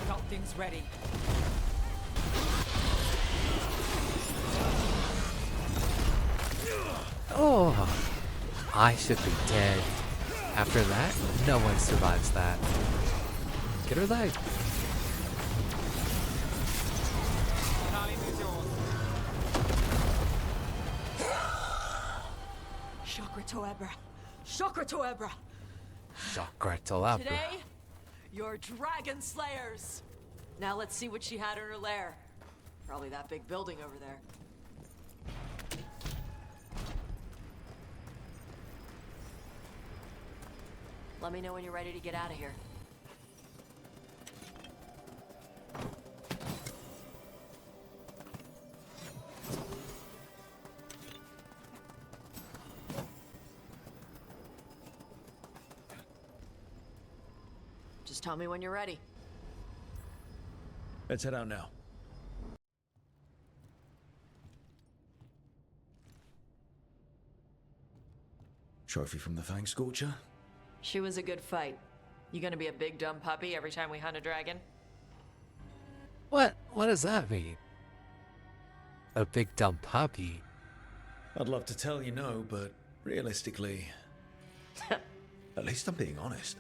Got things ready. Oh, I should be dead. After that, no one survives that. Get her leg. Chakra Toebra. Chakra Toebra. Chakra Toebra. Today, you're dragon slayers. Now let's see what she had in her lair. Probably that big building over there. Let me know when you're ready to get out of here. Just tell me when you're ready. Let's head out now. Trophy from the Fang Scorcher? She was a good fight. You gonna be a big dumb puppy every time we hunt a dragon? What does that mean? A big dumb puppy? I'd love to tell you no, but realistically, at least I'm being honest.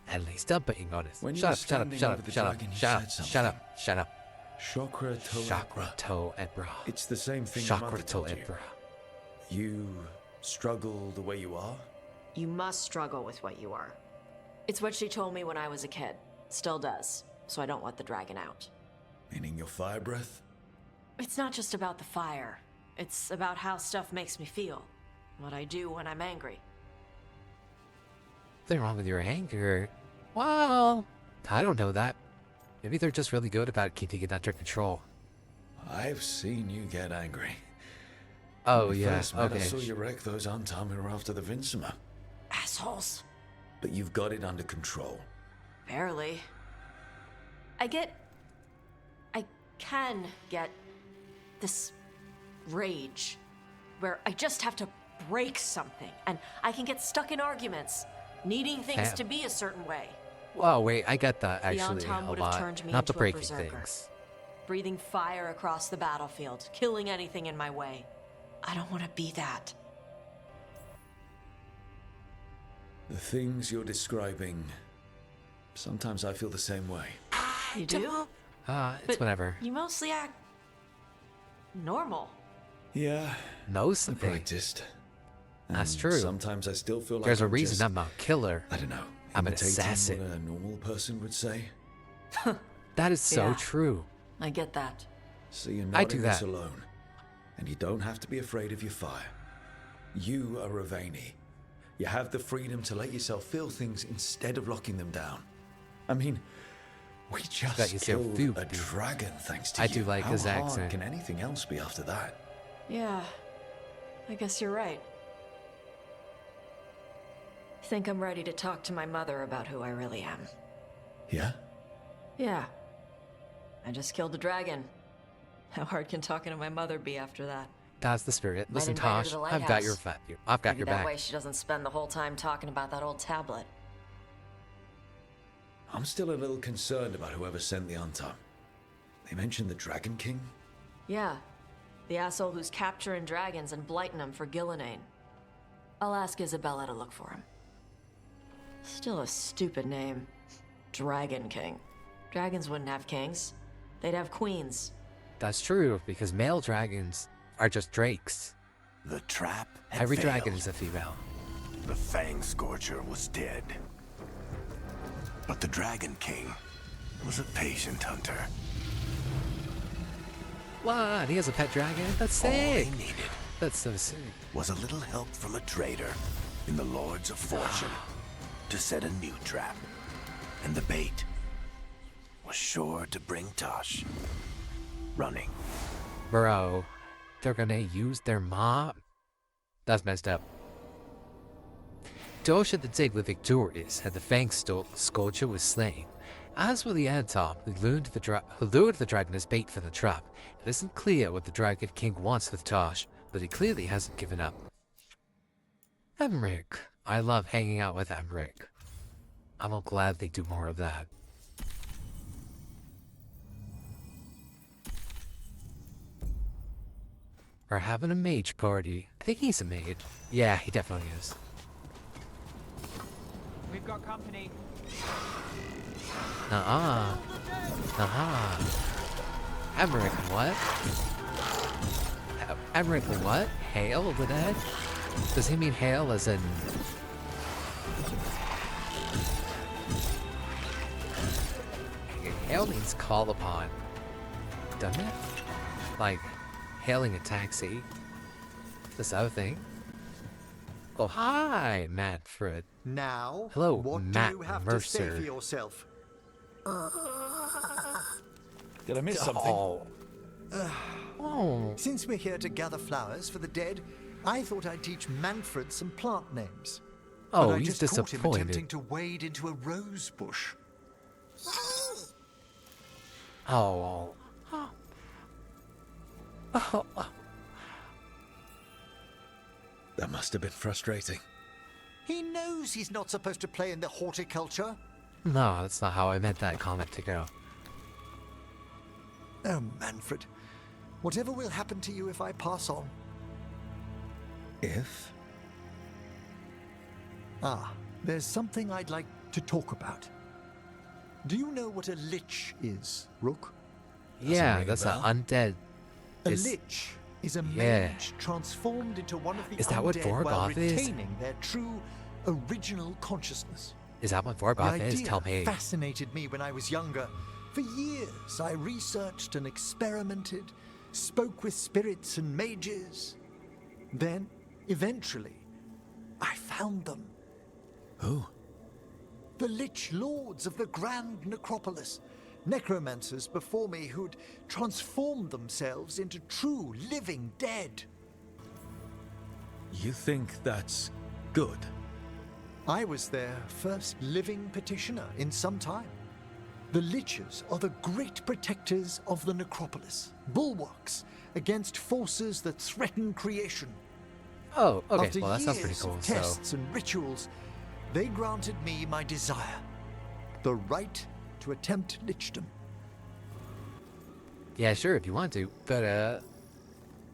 At least I'm being honest. When Shut up. Chakra toe Ebra. It's the same thing your Chakra mother toe told you. Ebra. You struggle the way you are? You must struggle with what you are. It's what she told me when I was a kid. Still does. So I don't let the dragon out. Meaning your fire breath? It's not just about the fire. It's about how stuff makes me feel. What I do when I'm angry. Nothing wrong with your anger. Well, I don't know that. Maybe they're just really good about keeping it under control. I've seen you get angry. Oh, When we yeah, first met, okay. I saw you wreck those Untom who were after the Vincima. Assholes. But you've got it under control. Barely. I can get this rage where I just have to break something and I can get stuck in arguments, needing things to be a certain way. Oh, wait, I get that The actually Antom a would have lot. turned me Not the into a breaking berserker. things. Breathing fire across the battlefield, killing anything in my way. I don't want to be that. The things you're describing, sometimes I feel the same way. You do? It's But whatever. You mostly act normal. Yeah. Most I of the practiced. That's And true. Sometimes I still feel like There's a I'm reason just, I'm a killer. I don't know. I'm an imitating assassin. What a normal person would say. That is so Yeah. true. I get that. So you're I not do in this that. alone. And you don't have to be afraid of your fire. You are Ravani. You have the freedom to let yourself feel things instead of locking them down. I mean, we Let just yourself killed feel a things. dragon thanks to I you. do like How his hard accent. can anything else be after that? Yeah. I guess you're right. Think I'm ready to talk to my mother about who I really am. Yeah? Yeah. I just killed a dragon. How hard can talking to my mother be after that? That's the spirit. Might Listen, invite her to Tosh, the I've got your lighthouse. I've got Maybe your that back. way she doesn't spend the whole time talking about that old tablet. I'm still a little concerned about whoever sent the Antam. They mentioned the Dragon King? Yeah. The asshole who's capturing dragons and blighting them for Gillinane. I'll ask Isabella to look for him. Still a stupid name. Dragon King. Dragons wouldn't have kings. They'd have queens. That's true, because male dragons are just drakes. The trap had Every failed. dragon is a female. The Fang Scorcher was dead. But the Dragon King was a patient hunter. What? He has a pet dragon? That's All sick. he needed That's so sick. was a little help from a trader in the Lords of Fortune to set a new trap. And the bait was sure to bring Tosh running. Bro, they're gonna use their mom? That's messed up. Tosh at the table with victorious had the Fang Sculpture was slain. As for the Antom, who lured the dragon as bait for the trap, it isn't clear what the Dragon King wants with Tosh, but he clearly hasn't given up. Emmerich. I love hanging out with Emmerich. I'm glad they do more of that. We're having a mage party. I think he's a mage. Yeah, he definitely is. We've got company. Emmerich, what? Emmerich, what? Hail the dead? Does he mean hail as in... Hail means call upon. Doesn't it? Like, hailing a taxi. This other thing. Oh, hi, Manfred. Now, Hello, what Matt do you have Mercer. to say for yourself? Did I miss something? Oh. Since we're here to gather flowers for the dead, I thought I'd teach Manfred some plant names. Oh, but I he's just caught him disappointed. attempting to wade into a rose bush. Oh. That must have been frustrating. He knows he's not supposed to play in the horticulture. No, that's not how I meant that comment to go. Oh, Manfred. Whatever will happen to you if I pass on? If? Ah, there's something I'd like to talk about. Do you know what a lich is, Rook? Yeah, that's an undead. A lich is a mage transformed into one of the Is that what undead while Vorgoth is? retaining their true original consciousness. Is that what Vorgoth The is? idea Tell me. fascinated me when I was younger. For years, I researched and experimented, spoke with spirits and mages. Then, eventually, I found them. Who? The Lich Lords of the Grand Necropolis. Necromancers before me who'd transformed themselves into true living dead. You think that's good? I was their first living petitioner in some time. The Liches are the great protectors of the necropolis, bulwarks against forces that threaten creation. Oh, okay. After Well, that sounds years pretty cool. of tests and rituals, they granted me my desire, the right to attempt lichdom. Yeah, sure, if you want to, but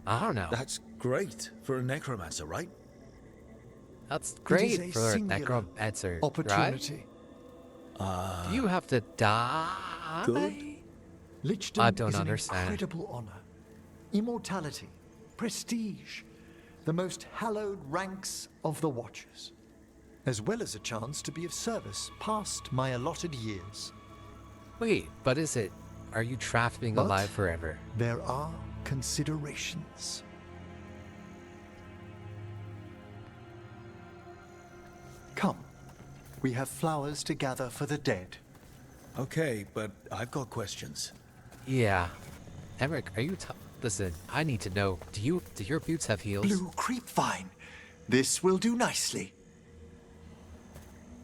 I don't know. That's great for a necromancer, right? That's It is great a for a singular necromancer, right? opportunity. Do you have to die? Good. Lichdom I don't is understand. an incredible honor, immortality, prestige, the most hallowed ranks of the Watchers, as well as a chance to be of service past my allotted years. Wait, but are you trapped being But alive forever? There are considerations. Come, we have flowers to gather for the dead. Okay, but I've got questions. Yeah. Emmerich, are you listen, I need to know, do your boots have heels? Blue creepvine. This will do nicely.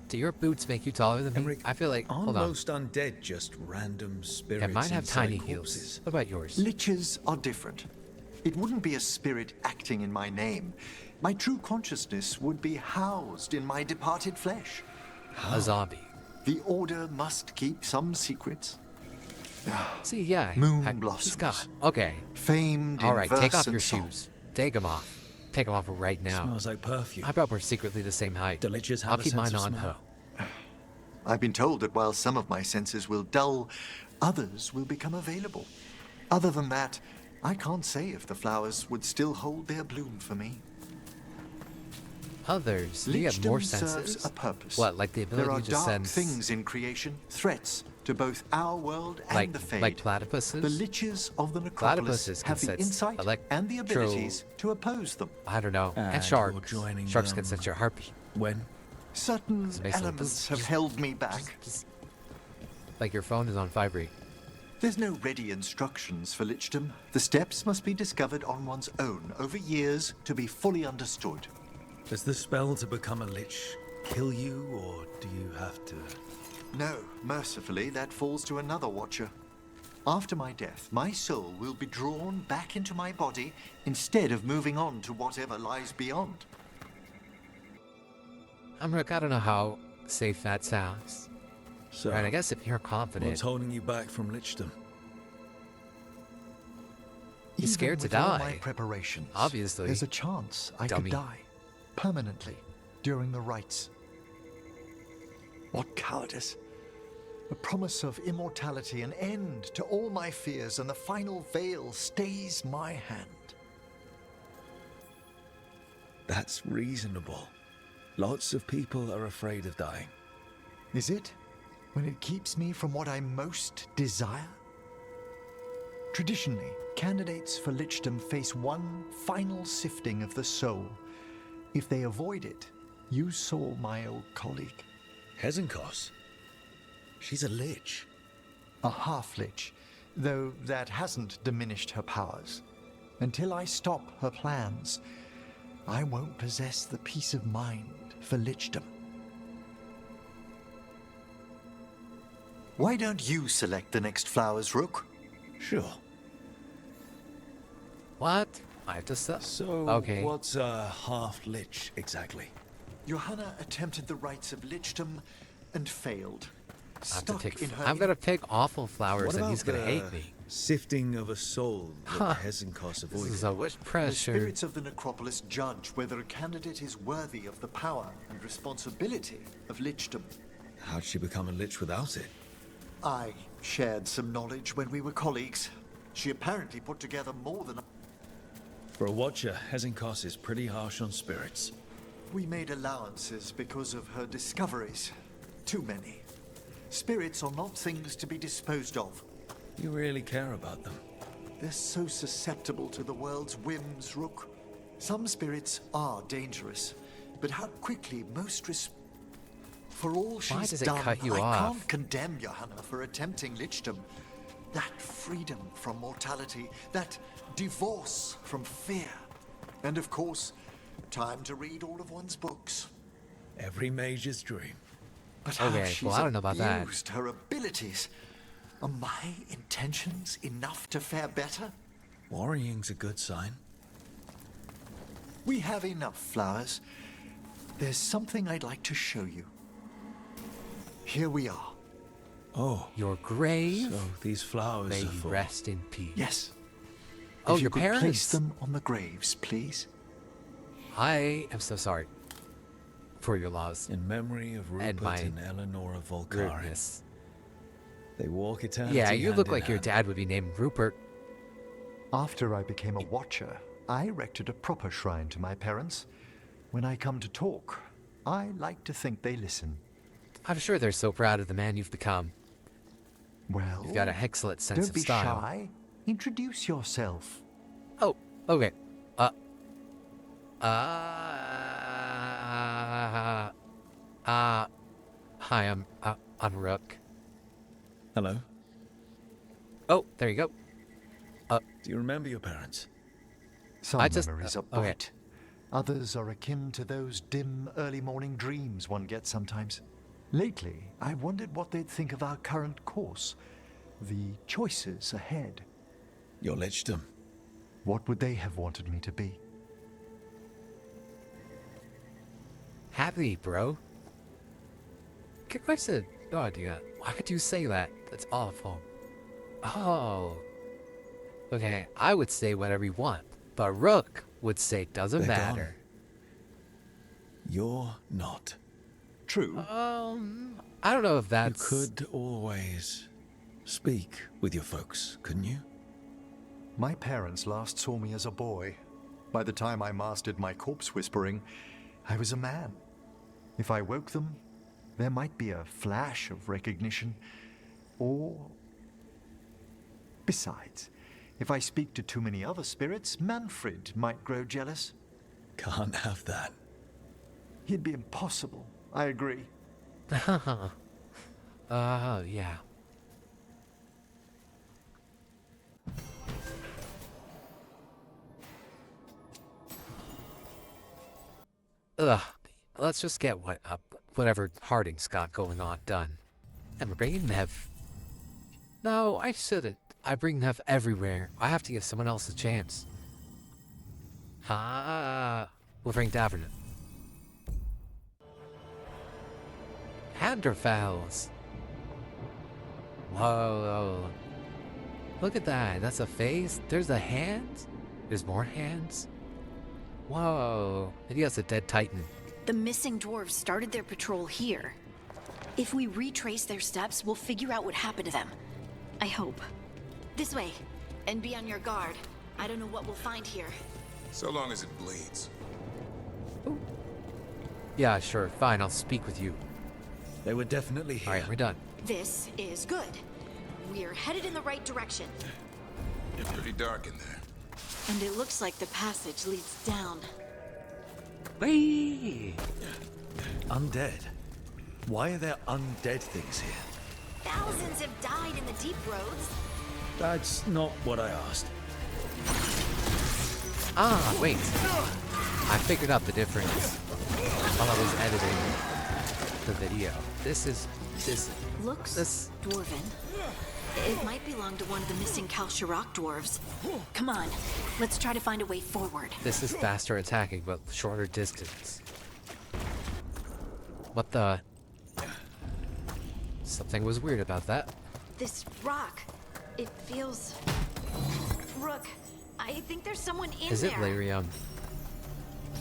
Do your boots make you taller than me? I feel like, hold on. Most undead just random spirits. It might have inside tiny corpses. heels. What about yours? Liches are different. It wouldn't be a spirit acting in my name. My true consciousness would be housed in my departed flesh. A zombie. The Order must keep some secrets. See, yeah. Moon he's blossoms. got, okay. Famed All in right, verse take off and your song. shoes. Take them off. Take them off right now. Smells like perfume. I bet we're secretly the same height. Do liches have I'll a keep sense mine of on smell? her. I've been told that while some of my senses will dull, others will become available. Other than that, I can't say if the flowers would still hold their bloom for me. Others? Do you have more Lichdom senses? serves a purpose. What, like the There are ability to dark sense things in creation, threats to both our world and like the Fade. like platypuses? The Liches of the Necropolis Platypuses can have the sense insight and the abilities to oppose them. I don't know. And And sharks. you're joining Sharks them can sense your heartbeat. When? Certain This makes elements have just- held me back. Like your phone is on vibrate. There's no ready instructions for Lichdom. The steps must be discovered on one's own over years to be fully understood. Does the spell to become a lich kill you, or do you have to? No, mercifully, that falls to another Watcher. After my death, my soul will be drawn back into my body instead of moving on to whatever lies beyond. Rick, I don't know how safe that sounds. So, Right, I guess if you're confident, what's holding you back from lichdom? you're Even scared to with all die. my preparations, Obviously. there's a chance I Dummy. could die permanently during the rites. What cowardice! The promise of immortality, an end to all my fears, and the final veil stays my hand. That's reasonable. Lots of people are afraid of dying. Is it? When it keeps me from what I most desire? Traditionally, candidates for lichdom face one final sifting of the soul. If they avoid it, you saw my old colleague. Hezenkos? She's a lich. A half-lich, though that hasn't diminished her powers. Until I stop her plans, I won't possess the peace of mind for lichdom. Why don't you select the next flowers, Rook? Sure. What? I have to So, Okay. what's a half lich exactly? Johanna attempted the rites of lichdom and failed. I'm gonna pick awful flowers and he's gonna hate me. Sifting of a soul that Hesenkos avoided. This is so much pressure. The spirits of the necropolis judge whether a candidate is worthy of the power and responsibility of lichdom. How'd she become a lich without it? I shared some knowledge when we were colleagues. She apparently put together more than... For a watcher, Hesenkos is pretty harsh on spirits. We made allowances because of her discoveries. Too many. Spirits are not things to be disposed of. You really care about them? They're so susceptible to the world's whims, Rook. Some spirits are dangerous, but how quickly most for all she's Why does it done, cut you I off? can't condemn Johanna for attempting lichdom. That freedom from mortality, that divorce from fear, and of course, time to read all of one's books. Every mage's dream. But how Okay, she's well, I don't know about that. abused her abilities. Are my intentions enough to fare better? Worrying's a good sign. We have enough flowers. There's something I'd like to show you. Here we are. Oh. Your grave? So these flowers May are you for... rest in peace. Yes. Oh, If your you could parents? place them on the graves, please. I am so sorry for your loss. In memory of Rupert my and Eleanor Volcari. rudeness. They walk eternity Yeah, you look hand in like your hand. dad would be named Rupert. After I became a watcher, I erected a proper shrine to my parents. When I come to talk, I like to think they listen. I'm sure they're so proud of the man you've become. Well, You've got an excellent sense don't of be style. shy. Introduce yourself. Oh, okay. Hi, I'm Rook. Hello. Oh, there you go. Do you remember your parents? Some memories are okay. bright. Others are akin to those dim early morning dreams one gets sometimes. Lately, I wondered what they'd think of our current course, the choices ahead. Your lichdom. What would they have wanted me to be? Happy, bro. Good question. No idea. Why could you say that? That's awful. Oh. Okay, I would say whatever you want, but Rook would say it doesn't They're matter. You're not. True. I don't know if that's... You could always speak with your folks, couldn't you? My parents last saw me as a boy. By the time I mastered my corpse whispering, I was a man. If I woke them, there might be a flash of recognition, or... Besides, if I speak to too many other spirits, Manfred might grow jealous. Can't have that. He'd be impossible. I agree. Yeah. Ugh. Let's just get whatever Harding's got going on done. And we're bringing Nev. No, I shouldn't. I bring Nev everywhere. I have to give someone else a chance. We'll bring Davenant. Handerfowls. Whoa. Look at that. That's a face. There's a hand. There's more hands. Whoa. And he has a dead titan. The missing dwarves started their patrol here. If we retrace their steps, we'll figure out what happened to them. I hope. This way. And be on your guard. I don't know what we'll find here. So long as it bleeds. Yeah, sure. Fine. I'll speak with you. They were definitely here. Alright, we're done. This is good. We're headed in the right direction. It's pretty dark in there. And it looks like the passage leads down. Whee! Undead? Why are there undead things here? Thousands have died in the deep roads. That's not what I asked. Wait. I figured out the difference while I was editing the video. This Looks dwarven. It might belong to one of the missing Kalsharok dwarves. Come on, let's try to find a way forward. This is faster attacking, but shorter distance. What the? Something was weird about that. This rock, it feels... Rook, I think there's someone in there. Is it Lyrium?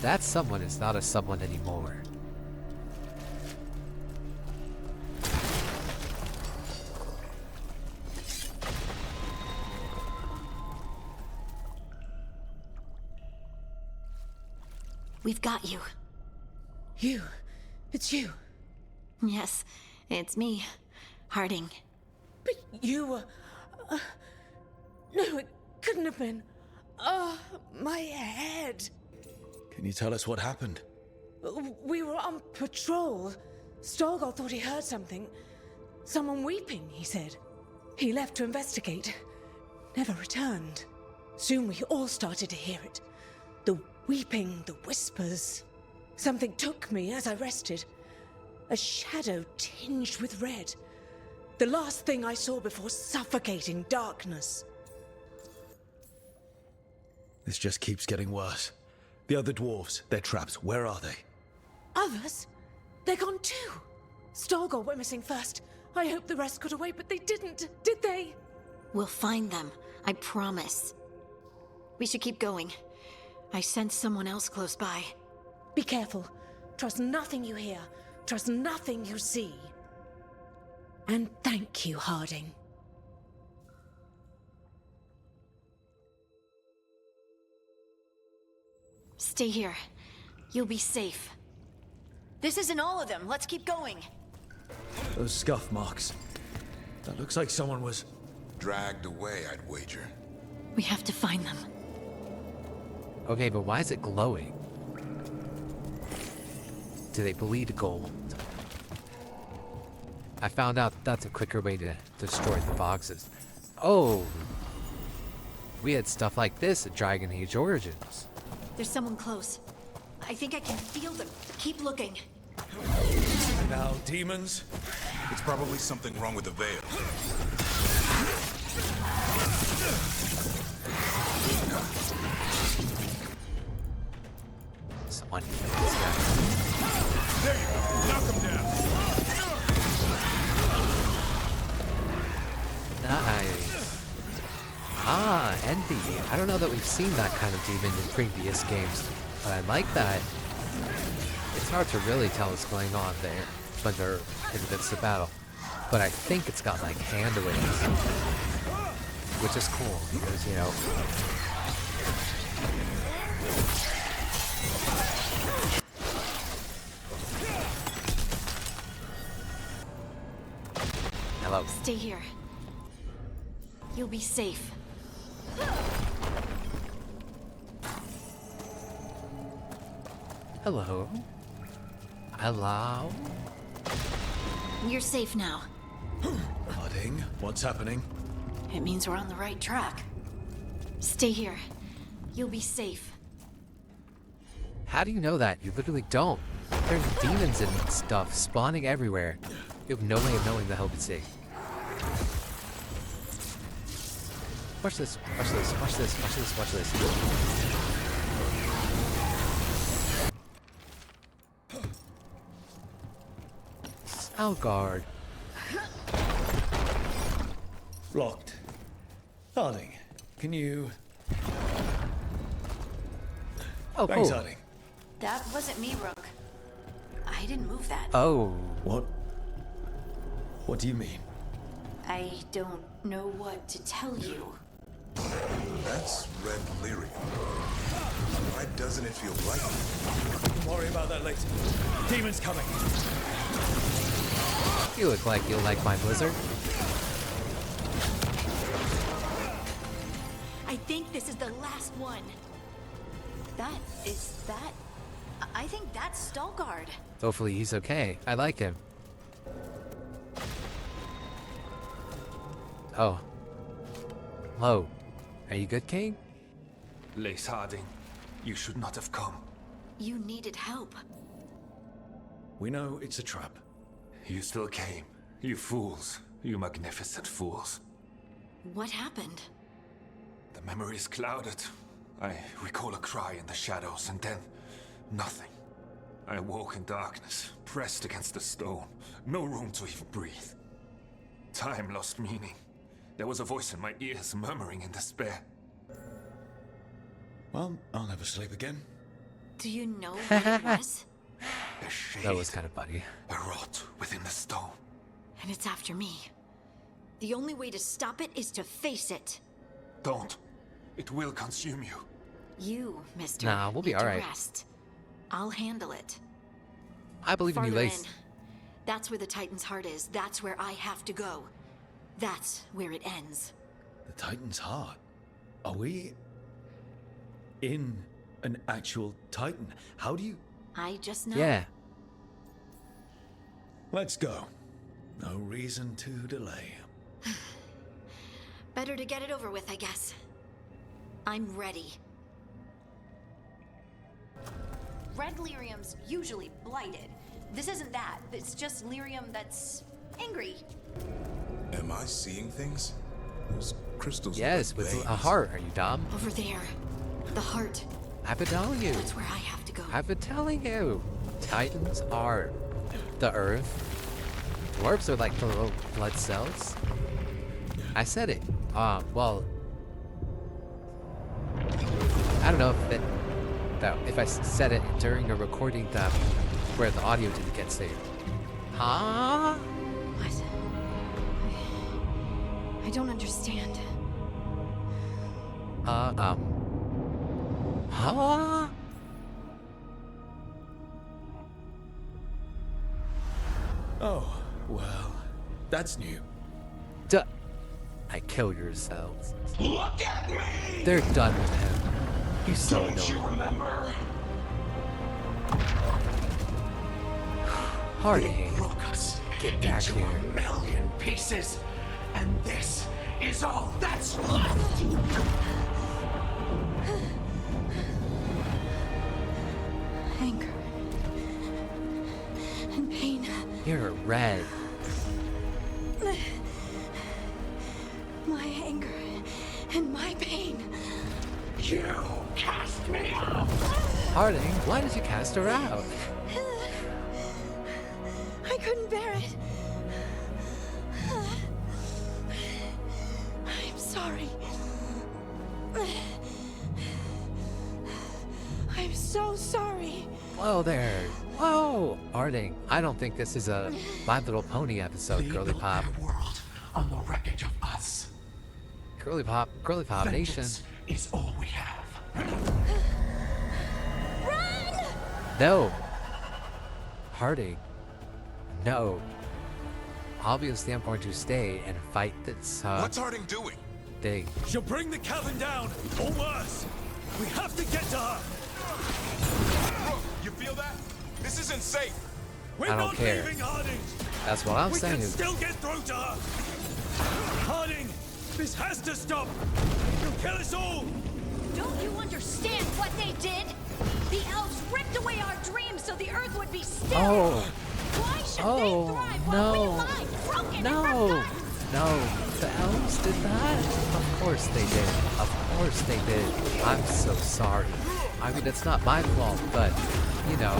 That someone is not a someone anymore. We've got you. You? It's you? Yes, it's me, Harding. But you were... no, it couldn't have been. Oh, my head. Can you tell us what happened? We were on patrol. Storgol thought he heard something. Someone weeping, he said. He left to investigate. Never returned. Soon we all started to hear it. The weeping, the whispers. Something took me as I rested. A shadow tinged with red. The last thing I saw before suffocating darkness. This just keeps getting worse. The other dwarves, their traps, where are they? Others? They're gone too. Storgol went missing first. I hoped the rest got away, but they didn't, did they? We'll find them, I promise. We should keep going. I sense someone else close by. Be careful. Trust nothing you hear. Trust nothing you see. And thank you, Harding. Stay here. You'll be safe. This isn't all of them. Let's keep going. Those scuff marks. That looks like someone was... dragged away, I'd wager. We have to find them. Okay, but why is it glowing? Do they bleed gold? I found out that's a quicker way to destroy the boxes. Oh! We had stuff like this at Dragon Age Origins. There's someone close. I think I can feel them. Keep looking. Now, demons? It's probably something wrong with the veil. Someone. There you go. Knock him down. Nice. Ah, Envy. I don't know that we've seen that kind of demon in previous games, but I like that. It's hard to really tell what's going on there when they're in the midst of battle, but I think it's got like hand wings, which is cool because, you know, hello. Stay here. You'll be safe. Hello. Hello. You're safe now. Harding, what's happening? It means we're on the right track. Stay here. You'll be safe. How do you know that? You literally don't. There's demons and stuff spawning everywhere. You have no way of knowing the hell to see. Watch this, watch this, watch this, watch this, watch this. Elgaddy. Locked. Harding, can you... Oh, thanks, cool. Harding. That wasn't me, Rook. I didn't move that. Oh. What? What do you mean? I don't know what to tell you. That's red lyrium. Why doesn't it feel right? Don't worry about that later. Demons coming. You look like you like my blizzard. I think this is the last one. I think that's Stalgard. Hopefully he's okay. I like him. Oh. Hello. Are you good, King? Lace Harding, you should not have come. You needed help. We know it's a trap. You still came. You fools. You magnificent fools. What happened? The memory is clouded. I recall a cry in the shadows and then nothing. I woke in darkness, pressed against the stone. No room to even breathe. Time lost meaning. There was a voice in my ears murmuring in despair. Well, I'll never sleep again. Do you know what it was? A shade. That was kind of funny. A rot within the stone. And it's after me. The only way to stop it is to face it. Don't. It will consume you. You, mister. Nah, we'll be need to alright. rest. I'll handle it. I believe in you, Farther Lace. in. That's where the Titan's heart is. That's where I have to go. That's where it ends. The Titan's heart? Are we in an actual Titan? How do you... I just know. Yeah. Let's go. No reason to delay. Better to get it over with, I guess. I'm ready. Red lyrium's usually blighted. This isn't that. It's just lyrium that's angry. Am I seeing things? Those crystals. Yes, with a heart. Are you dumb? Over there. The heart. I've been telling you. That's where I have to go. I've been telling you. Titans are the earth. Dwarves are like the little blood cells. I said it. Well, I don't know if I said it during a recording that where the audio didn't get saved. Huh? What? I don't understand. Huh? Oh, well, that's new. Duh. I kill yourselves. Look at me! They're done with him. He's so Don't you annoying. remember? Harding, Broke us get back into here. 1,000,000 pieces, and this is all that's left. Anger. And pain. You're red. My anger and my pain. You cast me out. Harding, why did you cast her out? I couldn't bear it. I'm sorry. I'm so sorry. Whoa there. Whoa! Harding, I don't think this is a My Little Pony episode, Girly Pop. World on the wreckage of us. Girly Pop Nation. Vengeance is all we have. No! Harding. No. Obviously, I'm going to stay and fight this, What's Harding doing? thing. She'll bring the cavern down, or worse. We have to get to her. Brooke, you feel that? This isn't safe. We're I don't not care. leaving Harding. That's what I'm We saying. can still get through to her. Harding, this has to stop. You'll kill us all. Don't you understand what they did? The elves ripped away our dreams so the earth would be still. Oh. Why should Oh, they thrive while we no. lie broken No. and forgotten? No. The elves did that? Of course they did. Of course they did. I'm so sorry. I mean, it's not my fault, but, you know,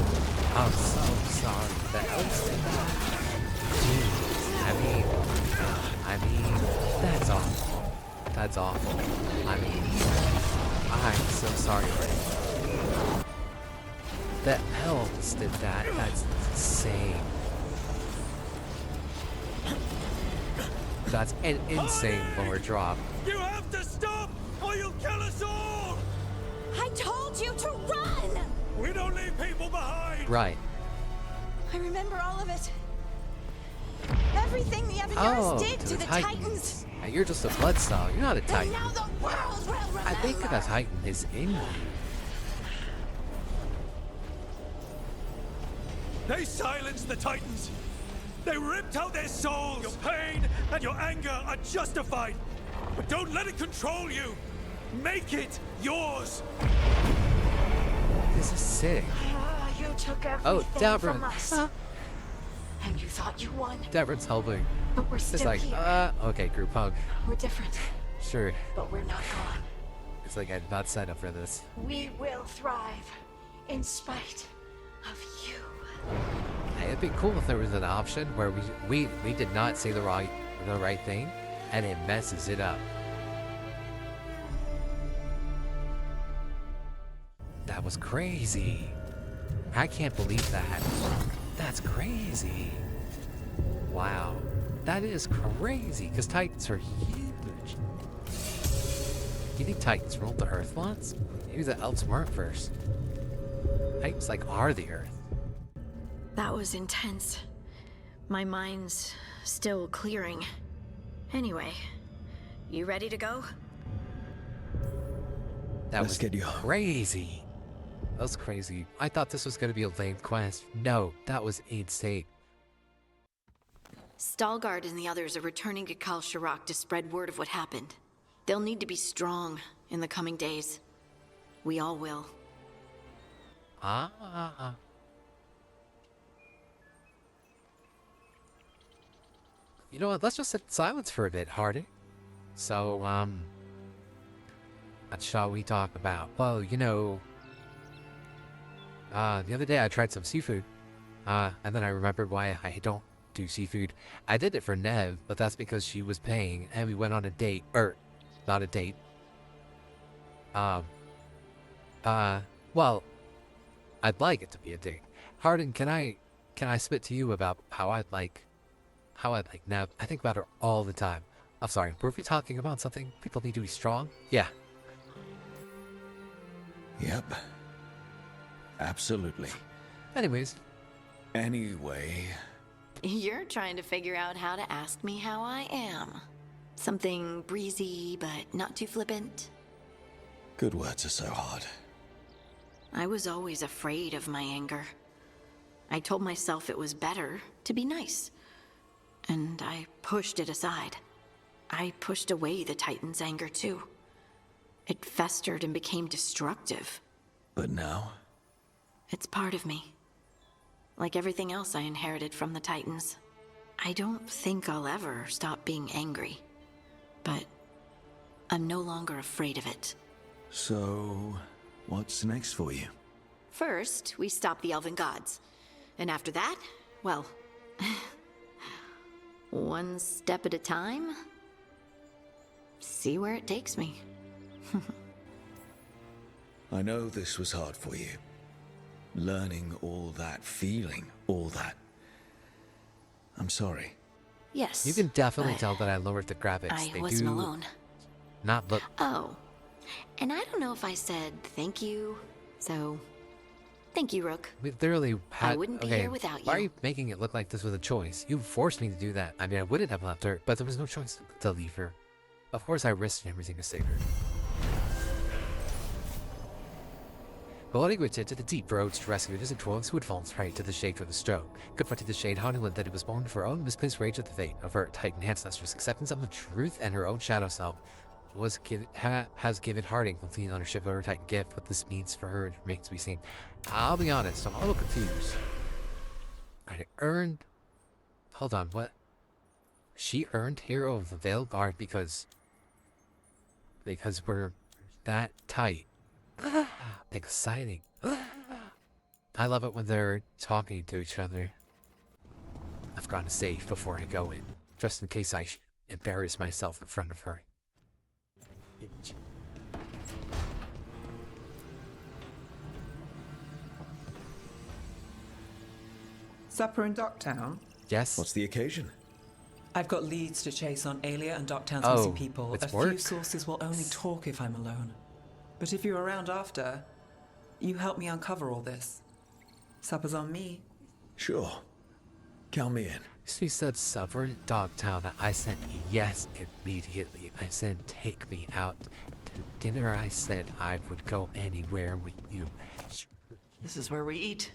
I'm so sorry. The elves did that. Jeez. I mean, that's awful. That's awful. I mean, I'm so sorry. The elves did that. That's insane. That's an insane lower drop. You have to stop, or you'll kill us all. I told you to run! We don't leave people behind. Right. I remember all of it. Everything the Avengers Oh, did to to the the Titans. Hey, you're just a bloodstone. You're not a And titan. now the world will remember. I think a titan is in you. They silenced the Titans. They ripped out their souls. Your pain and your anger are justified. But don't let it control you. Make it yours. This is sick. You took Oh, everything Davrin. from us. And you thought you won. Davrin's helping. But we're It's still like, here. okay, group hug. We're different, Sure. but we're not gone. It's like I did not sign up for this. We will thrive, in spite of you. It'd be cool if there was an option where we did not say the right thing, and it messes it up. That was crazy. I can't believe that. That's crazy. Wow. That is crazy, because Titans are huge. You think Titans ruled the Earth once? Maybe the elves weren't first. Titans, like, are the Earth. That was intense. My mind's still clearing. Anyway, you ready to go? That Let's was get you home. crazy. That was crazy. I thought this was going to be a lame quest. No, that was insane. Stalgard and the others are returning to Kal Shirak to spread word of what happened. They'll need to be strong in the coming days. We all will. You know what? Let's just sit in silence for a bit, Hardy. So, what shall we talk about? Well, you know, the other day I tried some seafood, and then I remembered why I don't do seafood. I did it for Nev, but that's because she was paying, and we went on a date, not a date. Well, I'd like it to be a date. Hardin, can I spit to you about how I'd like Nev? I think about her all the time. I'm sorry, were we talking about something? People need to be strong? Yeah. Yep. Absolutely. Anyways. Anyway. You're trying to figure out how to ask me how I am. Something breezy, but not too flippant. Good words are so hard. I was always afraid of my anger. I told myself it was better to be nice. And I pushed it aside. I pushed away the Titan's anger too. It festered and became destructive. But now? It's part of me. Like everything else I inherited from the Titans. I don't think I'll ever stop being angry. But I'm no longer afraid of it. So, what's next for you? First, we stop the Elven Gods. And after that, well... one step at a time. See where it takes me. I know this was hard for you. Learning all that, feeling all that. I'm sorry. Yes. You can definitely tell that I lowered the graphics. I wasn't alone. Not look. Oh. And I don't know if I said thank you, so... Thank you, Rook. We literally had... I wouldn't be here without you. Why are you making it look like this was a choice? You forced me to do that. I mean, I wouldn't have left her, but there was no choice to leave her. Of course I risked everything to save her. Boarding went into the deep roads to rescue innocent dwarves who had fallen prey to the shade for the stroke. Confronting the shade, Hardy learned that it was born of her own misplaced rage at the fate of her Titan ancestors, acceptance of the truth, and her own shadow self has given Harding complete ownership of her Titan gift. What this means for her remains to be seen. I'll be honest, I'm a little confused. I earned... Hold on, what? She earned Hero of the VEILGUARD because we're that tight. Exciting. I love it when they're talking to each other. I've got to save before I go in, just in case I embarrass myself in front of her. Supper in Docktown? Yes. What's the occasion? I've got leads to chase on Alia and Docktown's Oh, missing people. it's A few work? sources will only talk if I'm alone. But if you're around after, you help me uncover all this. Supper's on me. Sure. Count me in. She said supper in Dogtown. I said yes immediately. I said take me out to dinner. I said I would go anywhere with you. This is where we eat.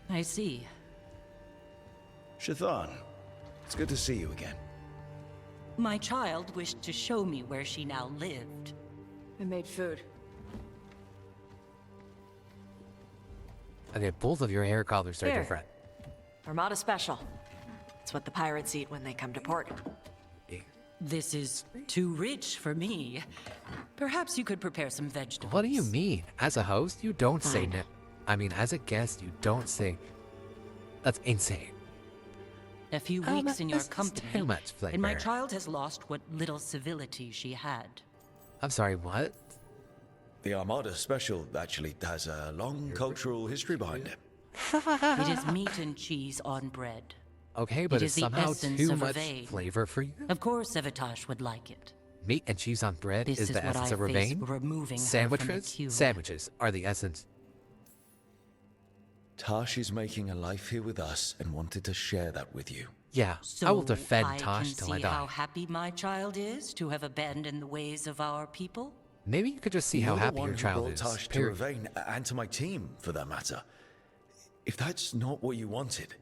I see. Shathan, it's good to see you again. My child wished to show me where she now lived. I made food. And then both of your hair colors are Here. different. Armada Special. It's what the pirates eat when they come to port. This is too rich for me. Perhaps you could prepare some vegetables. What do you mean? As a host, you don't say no. I mean, as a guest, you don't sing. That's insane. A few Oh, weeks in your that's company, too much and my flavor. child has lost what little civility she had. I'm sorry, what? The Armada Special actually has a long cultural history behind it. It is meat and cheese on bread. Okay, but It it's is the somehow essence too of much Ravane. flavor for you. Of course, Evitash would like it. Meat and cheese on bread This is is the what essence I of face Ravane. removing her from the Sandwiches? queue. Sandwiches are the essence. Tash is making a life here with us and wanted to share that with you. Yeah, So I will defend I Tosh can till I see die. how happy my child is to have abandoned the ways of our people. Maybe you could just see how You're the happy one your who child brought is. Tash to Period. Ravane, and to my team, for that matter. If that's not what you wanted,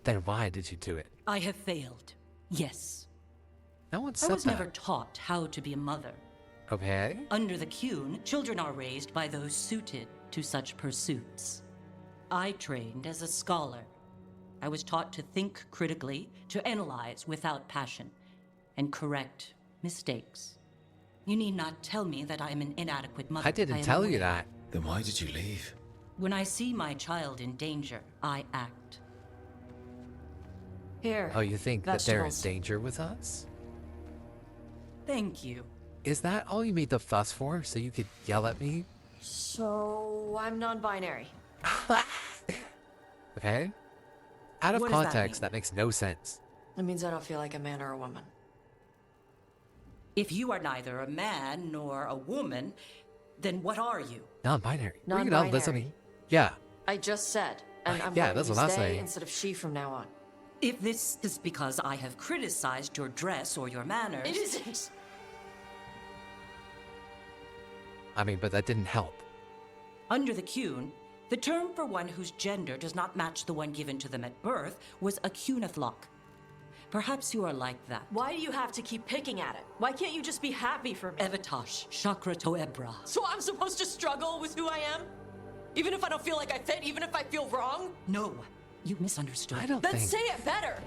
Then why did you do it? I have failed. Yes. No one I said was that. never taught how to be a mother. Okay. Under the Qun, children are raised by those suited to such pursuits. I trained as a scholar. I was taught to think critically, to analyze without passion, and correct mistakes. You need not tell me that I am an inadequate mother. I didn't am tell you aware. that. then why did you leave? When I see my child in danger, I act. Here. Oh, you think that they're in vegetables. danger with us? Thank you. Is that all you made the fuss for? So you could yell at me? So, I'm non-binary. Okay. Out of What does that context, mean? that makes no sense. It means I don't feel like a man or a woman. If you are neither a man nor a woman, then what are you? Non-binary. Bring it up, listen to me. Yeah. I just said, and I'm Yeah, going that's to what I stay say. instead of she from now on. If this is because I have criticized your dress or your manners... It isn't! I mean, but that didn't help. Under the Qun, the term for one whose gender does not match the one given to them at birth was a Qunathlok. Perhaps you are like that. Why do you have to keep picking at it? Why can't you just be happy for me? Evitash, Chakra Toebra. So I'm supposed to struggle with who I am? Even if I don't feel like I fit, even if I feel wrong? No, you misunderstood. I don't Then think... say it better!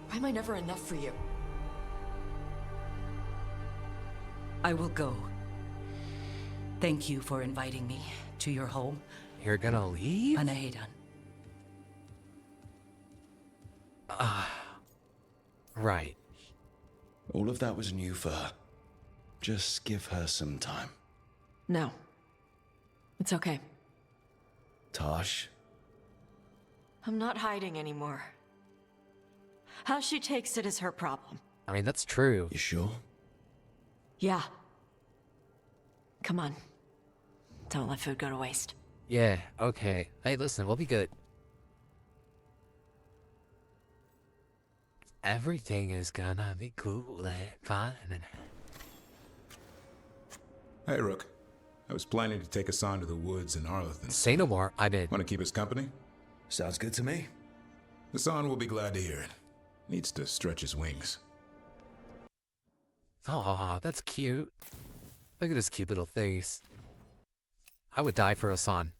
Why am I never enough for you? I will go. Thank you for inviting me to your home. You're gonna leave? Panahedan. Right. All of that was new for her. Just give her some time. No. It's okay. Tash, I'm not hiding anymore. How she takes it is her problem. I mean, that's true. you sure? Yeah. Come on. Don't let food go to waste. Yeah, okay. Hey, listen, we'll be good. Everything is gonna be cool and fine. Hey, Rook. I was planning to take us on to the woods in Arlington. Say no more, I did. Want to keep us company? Sounds good to me. Hassan will be glad to hear it. Needs to stretch his wings. Aw, that's cute. Look at his cute little face. I would die for Hassan.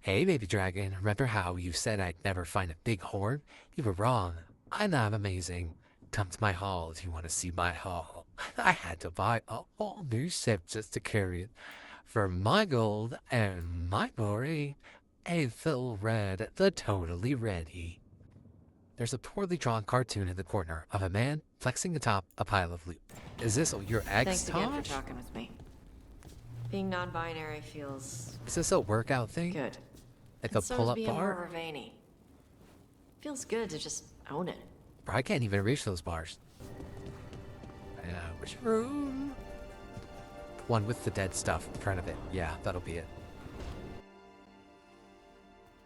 Hey, baby dragon. Remember how you said I'd never find a big horn? You were wrong. I'm not amazing. Come to my hall if you want to see my hall. I had to buy a whole new ship just to carry it. For my gold and my glory, a full red, the totally ready. There's a poorly drawn cartoon in the corner of a man flexing atop a pile of loot. Is this your ex, Thanks again for Tosh? talking with me. Being non-binary feels Is this a workout thing? good. Like And a so is pull-up being bar? more Ravane. Feels good to just own it. Bro, I can't even reach those bars. Which room? One with the dead stuff in front of it. Yeah, that'll be it.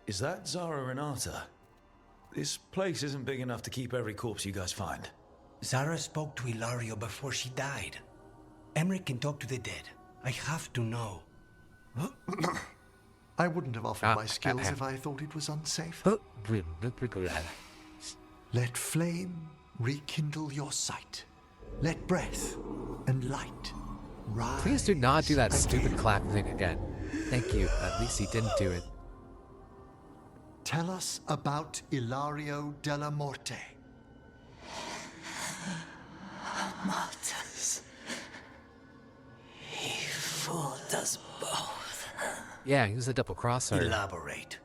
Is that Zara Renata? This place isn't big enough to keep every corpse you guys find. Zara spoke to Ilario before she died. Emmerich can talk to the dead. I have to know. I wouldn't have offered my skills if I thought it was unsafe. Let flame rekindle your sight. Let breath and light rise. Please do not do that stupid clap thing again. Thank you. At least he didn't do it. Tell us about Ilario della Morte. Martyrs. fool does both. Yeah, he was a double crosser. Elaborate.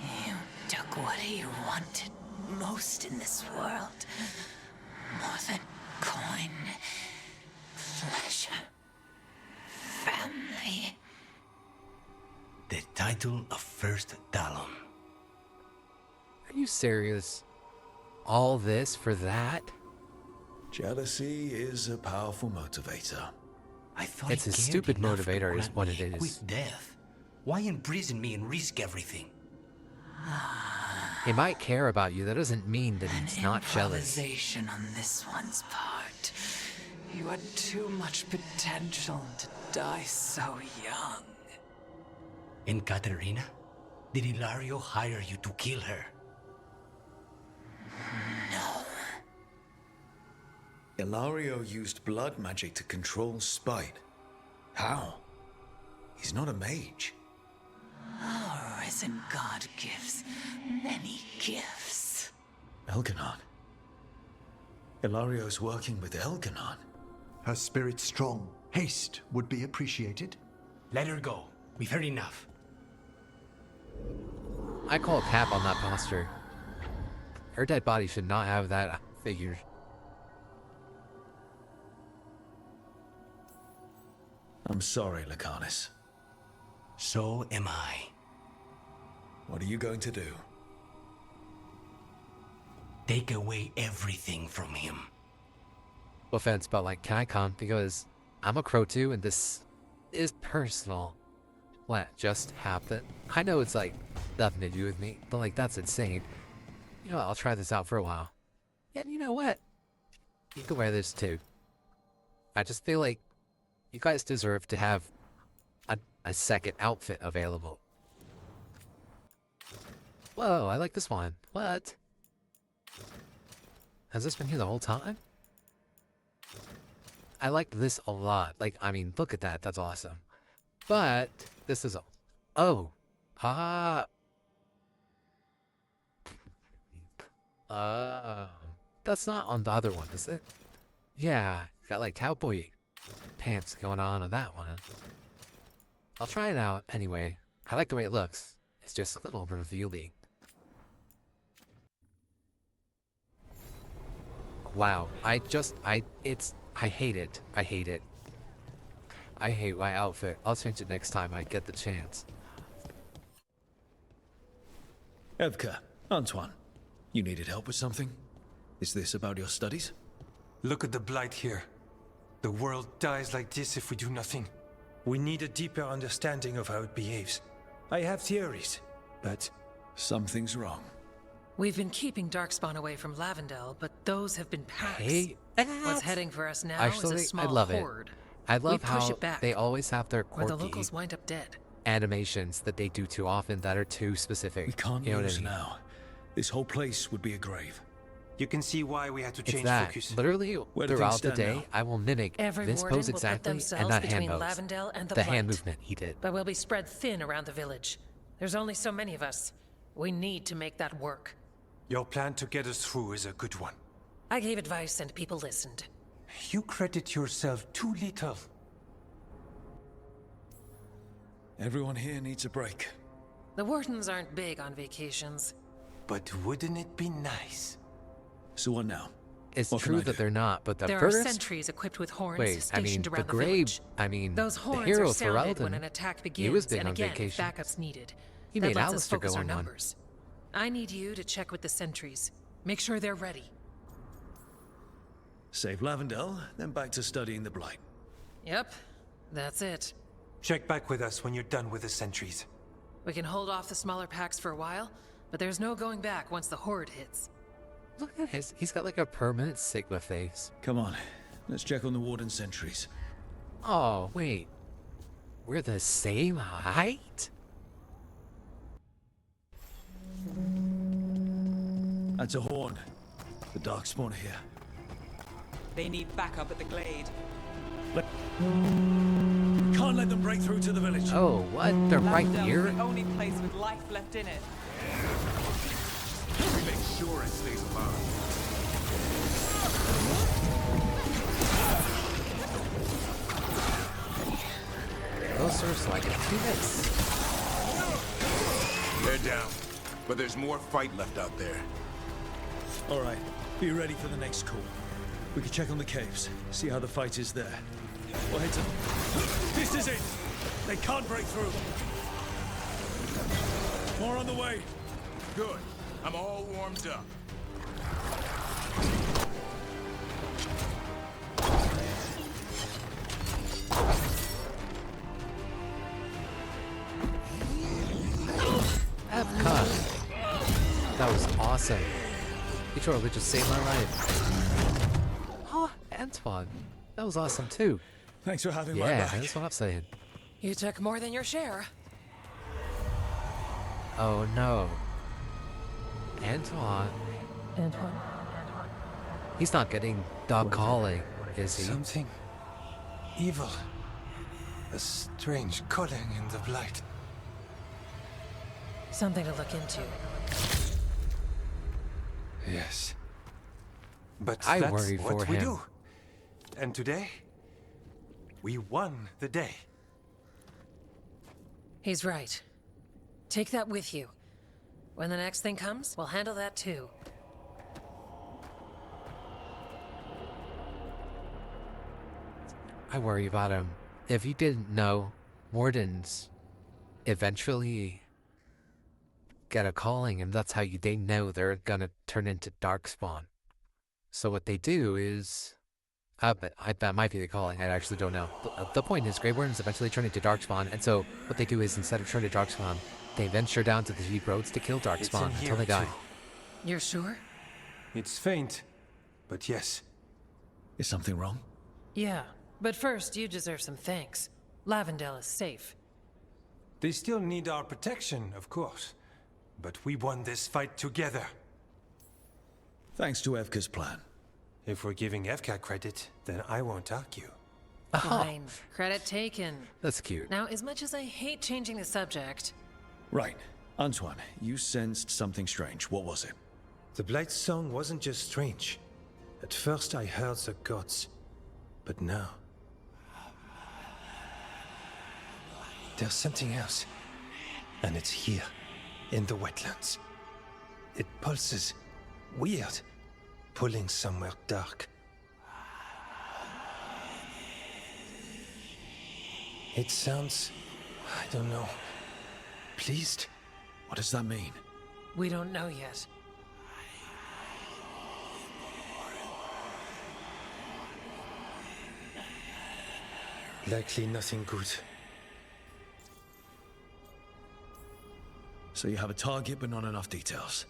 You took what he wanted most in this world. More than coin, pleasure, family. The title of First Talon. Are you serious? All this for that? Jealousy is a powerful motivator. I thought It's he a cared stupid enough to motivator is grant what me it a is. quick death. Why imprison me and risk everything? He might care about you. That doesn't mean that he's not jealous. Improvisation on this one's part. You had too much potential to die so young. And Katerina? Did Ilario hire you to kill her? No. Ilario used blood magic to control spite. How? He's not a mage. Our risen god gives many gifts. Elgaddy. Ilario's working with Elgaddy. Her spirit strong. Haste would be appreciated. Let her go. We've heard enough. I call a cap on that posture. Her dead body should not have that figure. I'm sorry, Lucanus. So am I. What are you going to do? Take away everything from him. No offense, but like, can I come? Because I'm a crow too, and this is personal. What just happened? I know it's like nothing to do with me, but like that's insane. You know what, I'll try this out for a while. And you know what? You can wear this too. I just feel like you guys deserve to have a second outfit available. Whoa, I like this one. What? Has this been here the whole time? I like this a lot. Like, I mean, look at that. That's awesome. But this is a... Oh. That's not on the other one, is it? Yeah, got like cowboy pants going on that one. I'll try it out anyway. I like the way it looks. It's just a little revealing. Wow, I hate it. I hate it. I hate my outfit. I'll change it next time I get the chance. Evka, Antoine, you needed help with something? Is this about your studies? Look at the blight here. The world dies like this if we do nothing. We need a deeper understanding of how it behaves. I have theories, but... something's wrong. We've been keeping Darkspawn away from Lavendel, but those have been packs. Hey, what's heading for us now actually, is a small I love horde. it. I love we push how it back, they always have their where the quirky locals wind up dead. animations that they do too often that are too specific. We can't you know lose what I mean? now. This whole place would be a grave. You can see why we had to It's change that. focus. Literally, Where do throughout things the stand day, now? I will mimic Every this warden pose will put exactly and themselves that hand between pose. Lavendel and the hand Blight. movement he did. But we'll be spread thin around the village. There's only so many of us. We need to make that work. Your plan to get us through is a good one. I gave advice and people listened. You credit yourself too little. Everyone here needs a break. The wardens aren't big on vacations. But wouldn't it be nice? So what now? It's What can true I that do? they're not, but the There first... are sentries equipped with horns Wait, I stationed mean, the around the grave... village. I mean, Those the horns hero are for sounded when Eldon, an attack he begins, was big and on again, vacation. backup's needed. He That made lets us Alistair focus go our on one. numbers. I need you to check with the sentries. Make sure they're ready. Save Lavendel, then back to studying the Blight. Yep, that's it. Check back with us when you're done with the sentries. We can hold off the smaller packs for a while, but there's no going back once the horde hits. Look at his... He's got like a permanent Sigma face. Come on, let's check on the Warden sentries. Oh, wait. We're the same height? That's a horn. The Darkspawn are here. They need backup at the glade. We can't let them break through to the village. Oh, what? They're right Lavendel's here? the only place with life left in it. We make sure it stays alive. closer so I can do this. They're down, but there's more fight left out there. All right, be ready for the next call. We can check on the caves, see how the fight is there. We'll head to... This is it! They can't break through! More on the way! Good. I'm all warmed up. Epcot. That was awesome. You totally just saved my life. Oh, Antoine. That was awesome too. Thanks for having my Yeah, back. that's what I'm saying. You took more than your share. Oh no. Antoine. Antoine. He's not getting dog calling, is he? Something evil. A strange calling in the blight. Something to look into. Yes. But I that's worry what for we him. do. And today, we won the day. He's right. Take that with you. When the next thing comes, we'll handle that too. I worry about him. If you didn't know, wardens eventually get a calling, and that's how they know they're gonna turn into darkspawn. So what they do is, that might be the calling. I actually don't know. The point is, Grey Wardens eventually turn into darkspawn, and so what they do is, instead of turning to darkspawn, they venture down to the deep roads to kill darkspawn until they die. You're sure? It's faint, but yes. Is something wrong? Yeah, but first you deserve some thanks. Lavendale is safe. They still need our protection, of course. But we won this fight together. Thanks to Evka's plan. If we're giving Evka credit, then I won't argue. Fine. Credit taken. That's cute. Now, as much as I hate changing the subject... Right. Antoine, you sensed something strange. What was it? The Blight song wasn't just strange. At first I heard the gods. But now... there's something else. And it's here, in the wetlands. It pulses. Weird. Pulling somewhere dark. It sounds... I don't know. Pleased? What does that mean? We don't know yet. Likely nothing good. So you have a target but not enough details.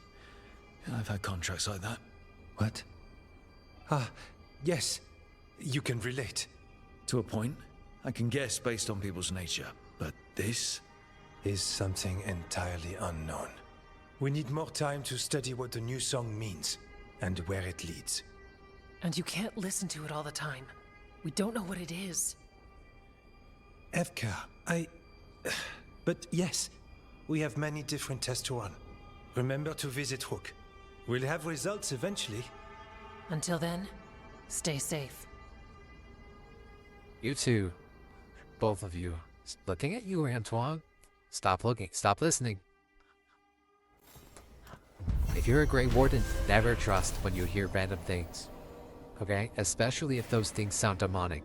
I've had contracts like that. What? Ah, yes. You can relate. To a point. I can guess based on people's nature. But this? Is something entirely unknown. We need more time to study what the new song means, and where it leads. And you can't listen to it all the time. We don't know what it is. Evka, But yes, we have many different tests to run. Remember to visit Rook. We'll have results eventually. Until then, stay safe. You too. Both of you. Looking at you, Antoine. Stop looking. Stop listening. If you're a Grey Warden, never trust when you hear random things. Okay? Especially if those things sound demonic.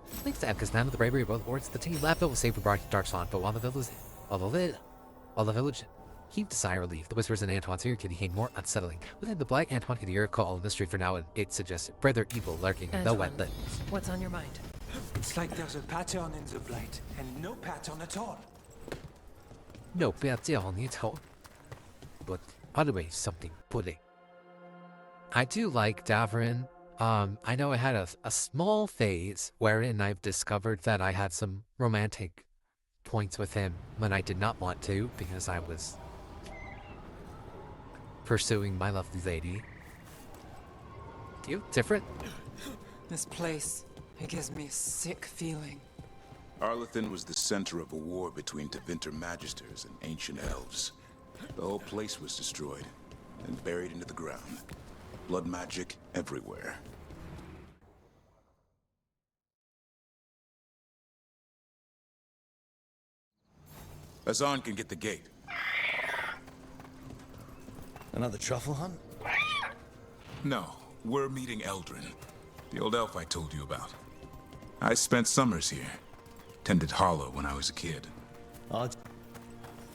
Thanks to Evka's man of the bravery of both wards, the team Lavendale was saved from Darkspawn, but while the village heaved a sigh of relief, the whispers in Antoine's ear could became more unsettling. Within the blight, Antoine could hear a call in the street for now, and it suggested further evil lurking in the wetlands. What's on your mind? It's like there's a pattern in the blight, and no pattern at all. No pattern at all. But always something pudding. I do like Davrin. I know I had a small phase wherein I've discovered that I had some romantic points with him when I did not want to, because I was pursuing my lovely lady. Do you? Different? This place, it gives me a sick feeling. Arlethan was the center of a war between Tevinter Magisters and ancient elves. The whole place was destroyed and buried into the ground. Blood magic everywhere. Azan can get the gate. Another truffle hunt? No, we're meeting Eldrin, the old elf I told you about. I spent summers here. Tended Hollow when I was a kid.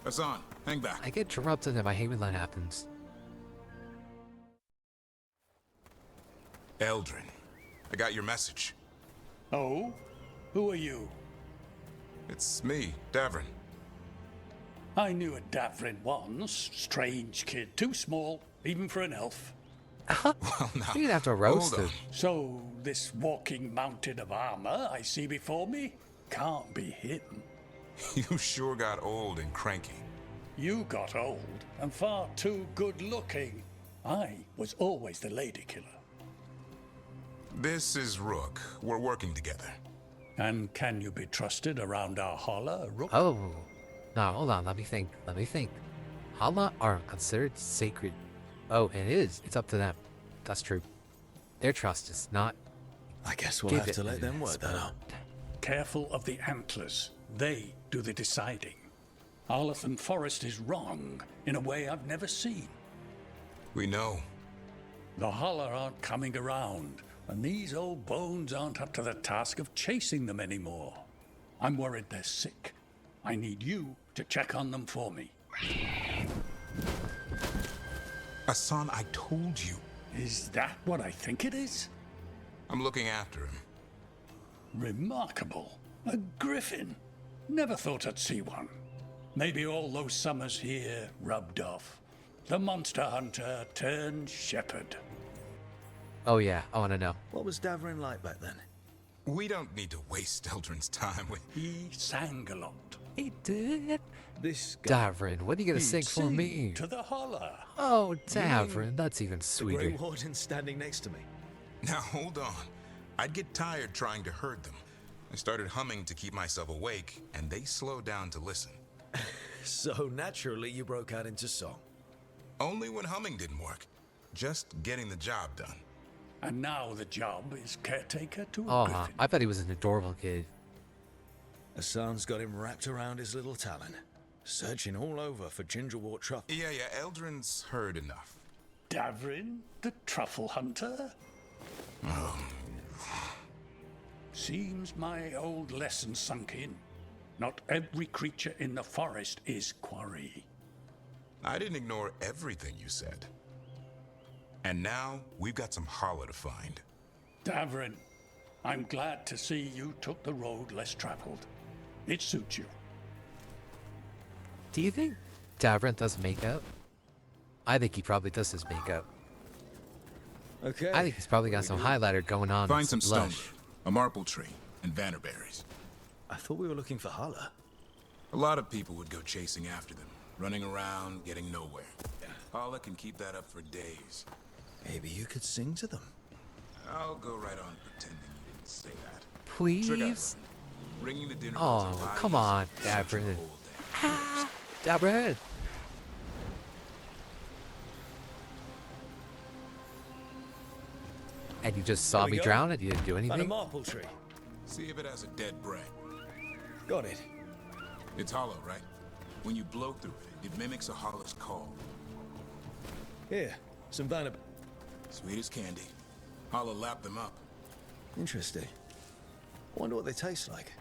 Azan, hang back. I get interrupted and I hate when that happens. Eldrin, I got your message. Oh? Who are you? It's me, Davrin. I knew a Davrin once. Strange kid. Too small, even for an elf. Well, now, You'd have to roast him. So, this walking mountain of armor I see before me can't be hidden. You sure got old and cranky. You got old and far too good looking. I was always the lady killer. This is Rook. We're working together. And can you be trusted around our holla, Rook? Oh. No, hold on. Let me think. Hala are considered sacred. Oh, it is. It's up to them. That's true. Their trust is not. I guess we'll have to let them work that out. Careful of the antlers. They do the deciding. Arlathan Forest is wrong in a way I've never seen. We know. The holla aren't coming around, and these old bones aren't up to the task of chasing them anymore. I'm worried they're sick. I need you to check on them for me. Hassan, I told you. Is that what I think it is? I'm looking after him. Remarkable. A griffin. Never thought I'd see one. Maybe all those summers here rubbed off. The monster hunter turned shepherd. Oh yeah, I want to know. What was Davrin like back then? We don't need to waste Eldrin's time with... He sang a lot. He did? This guy... Davrin, what are you going to sing for me? To the holler. Oh, Davrin, that's even The sweeter. Grey Warden standing next to me. Now, hold on. I'd get tired trying to herd them. I started humming to keep myself awake, and they slowed down to listen. So naturally, you broke out into song. Only when humming didn't work. Just getting the job done. And now the job is caretaker to a Oh, griffin. I bet he was an adorable kid. Hassan's got him wrapped around his little talon, searching all over for gingerwort truffle. Yeah, Eldrin's heard enough. Davrin, the truffle hunter? Oh. Seems my old lesson sunk in. Not every creature in the forest is quarry. I didn't ignore everything you said. And now, we've got some holla to find. Davrin, I'm glad to see you took the road less traveled. It suits you. Do you think Davrin does makeup? I think he probably does his makeup. Okay. I think he's probably got some highlighter going on. Find some blush. stone, a marple tree, and vannerberries. I thought we were looking for holla. A lot of people would go chasing after them, running around, getting nowhere. Holla can keep that up for days. Maybe you could sing to them. I'll go right on pretending you didn't say that. Please? Ringing the dinner Oh, bells alive come on, Davrin. Davrin! And you just saw me drown and you didn't do Find a anything? marple tree. See if it has a dead branch. Got it. It's hollow, right? When you blow through it, it mimics a hollow's call. Here, some vanilla. Sweet as candy. Hollow lapped them up. Interesting. Wonder what they taste like.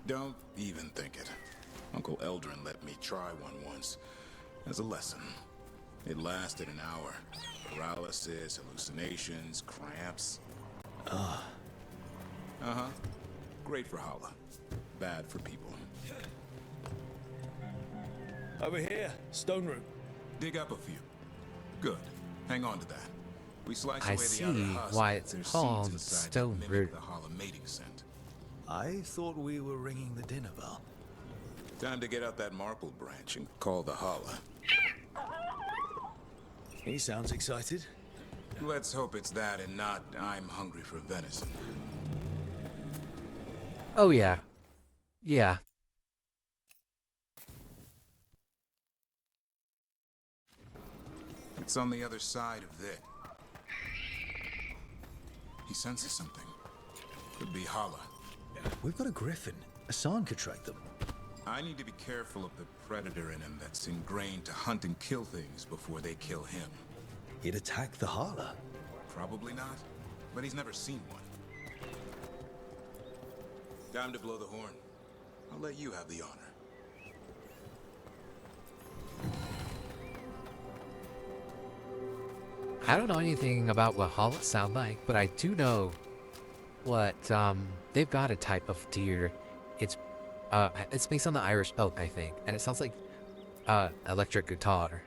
Don't even think it. Uncle Eldrin let me try one once. As a lesson. It lasted an hour. Paralysis, hallucinations, cramps. Ah. Uh-huh. Great for Holla. Bad for people. Over here, stone root. Dig up a few. Good. Hang on to that. We slice I away see the outer husk. why it's There's called seeds inside stone that mimic root. the Holla mating scent. I thought we were ringing the dinner bell. Time to get out that marple branch and call the Holla. He sounds excited. Let's hope it's that and not I'm hungry for venison. Oh, yeah. Yeah. It's on the other side of it. He senses something. Could be Holla. We've got a griffin. Hassan could track them. I need to be careful of the predator in him that's ingrained to hunt and kill things before they kill him. He'd attack the Hala. Probably not, but he's never seen one. Time to blow the horn. I'll let you have the honor. I don't know anything about what Hala sound like, but I do know what they've got a type of deer. It's based on the Irish elk, I think, and it sounds like electric guitar.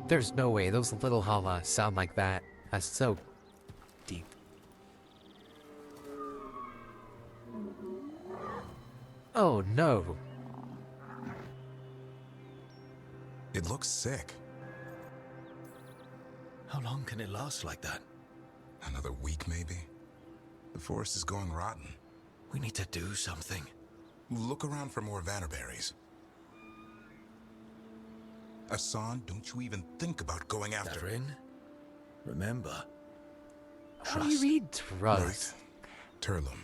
There's no way those little Hala sound like that. That's so deep. Oh no. It looks sick. How long can it last like that? Another week, maybe? The forest is going rotten. We need to do something. Look around for more vannerberries. Asan, don't you even think about going after... Darin, remember. How do you read trust? Right. Turlum.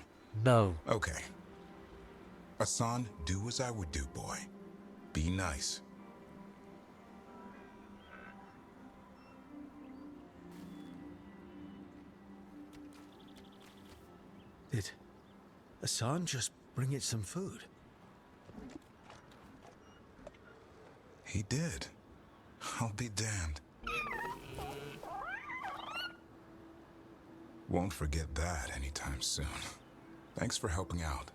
No. Okay. Asan, do as I would do, boy. Be nice. Did Asan just bring it some food? He did. I'll be damned. Won't forget that anytime soon. Thanks for helping out.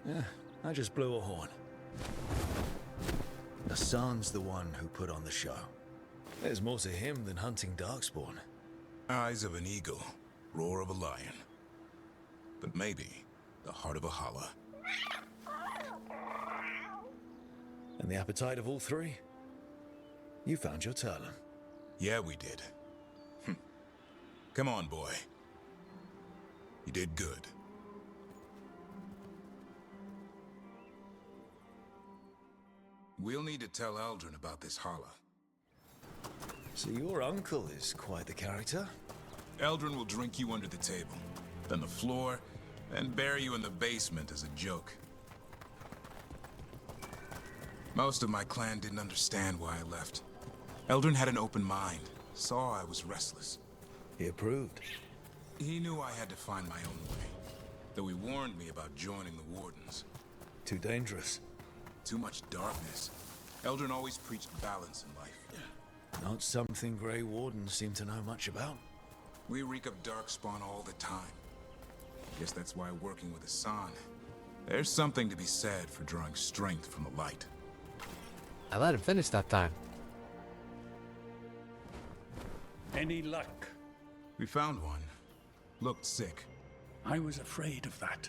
Yeah, I just blew a horn. Asan's the one who put on the show. There's more to him than hunting Darkspawn. Eyes of an eagle, roar of a lion. But maybe the heart of a Hala. And the appetite of all three? You found your Turlum. Yeah, we did. Come on, boy. You did good. We'll need to tell Eldrin about this Hala. So your uncle is quite the character? Eldrin will drink you under the table, then the floor, and bury you in the basement as a joke. Most of my clan didn't understand why I left. Eldrin had an open mind, saw I was restless. He approved. He knew I had to find my own way, though he warned me about joining the Wardens. Too dangerous. Too much darkness. Eldrin always preached balance in life. Not something Grey Wardens seem to know much about. We reek of darkspawn all the time. Guess that's why working with Asan, there's something to be said for drawing strength from the light. I let him finish that time. Any luck? We found one. Looked sick. I was afraid of that.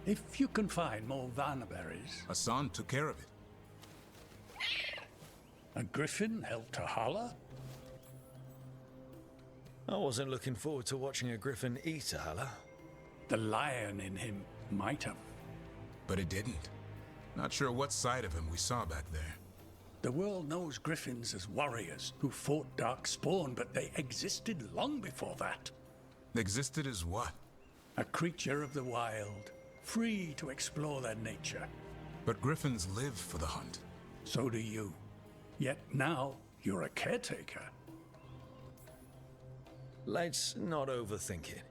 If you can find more vanberries. Asan took care of it. A griffin held to Hala? I wasn't looking forward to watching a griffin eat a Hala. The lion in him might have. But it didn't. Not sure what side of him we saw back there. The world knows griffins as warriors who fought Darkspawn, but they existed long before that. Existed as what? A creature of the wild, free to explore their nature. But griffins live for the hunt. So do you. Yet now, you're a caretaker. Let's not overthink it.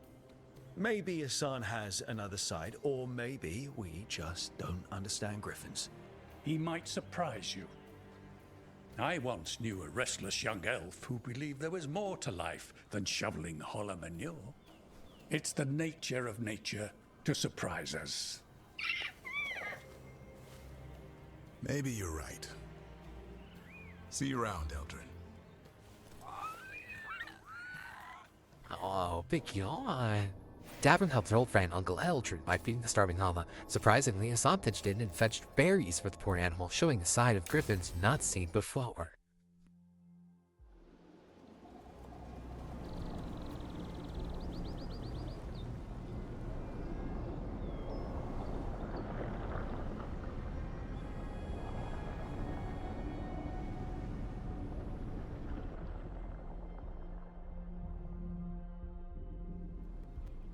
Maybe Asan has another side, or maybe we just don't understand griffins. He might surprise you. I once knew a restless young elf who believed there was more to life than shoveling hollow manure. It's the nature of nature to surprise us. Maybe you're right. See you around, Eldrin. Oh, big yawn. Davin helped her old friend Uncle Eldrin by feeding the starving Hala. Surprisingly, Asan pitched in and fetched berries for the poor animal, showing the side of griffins not seen before.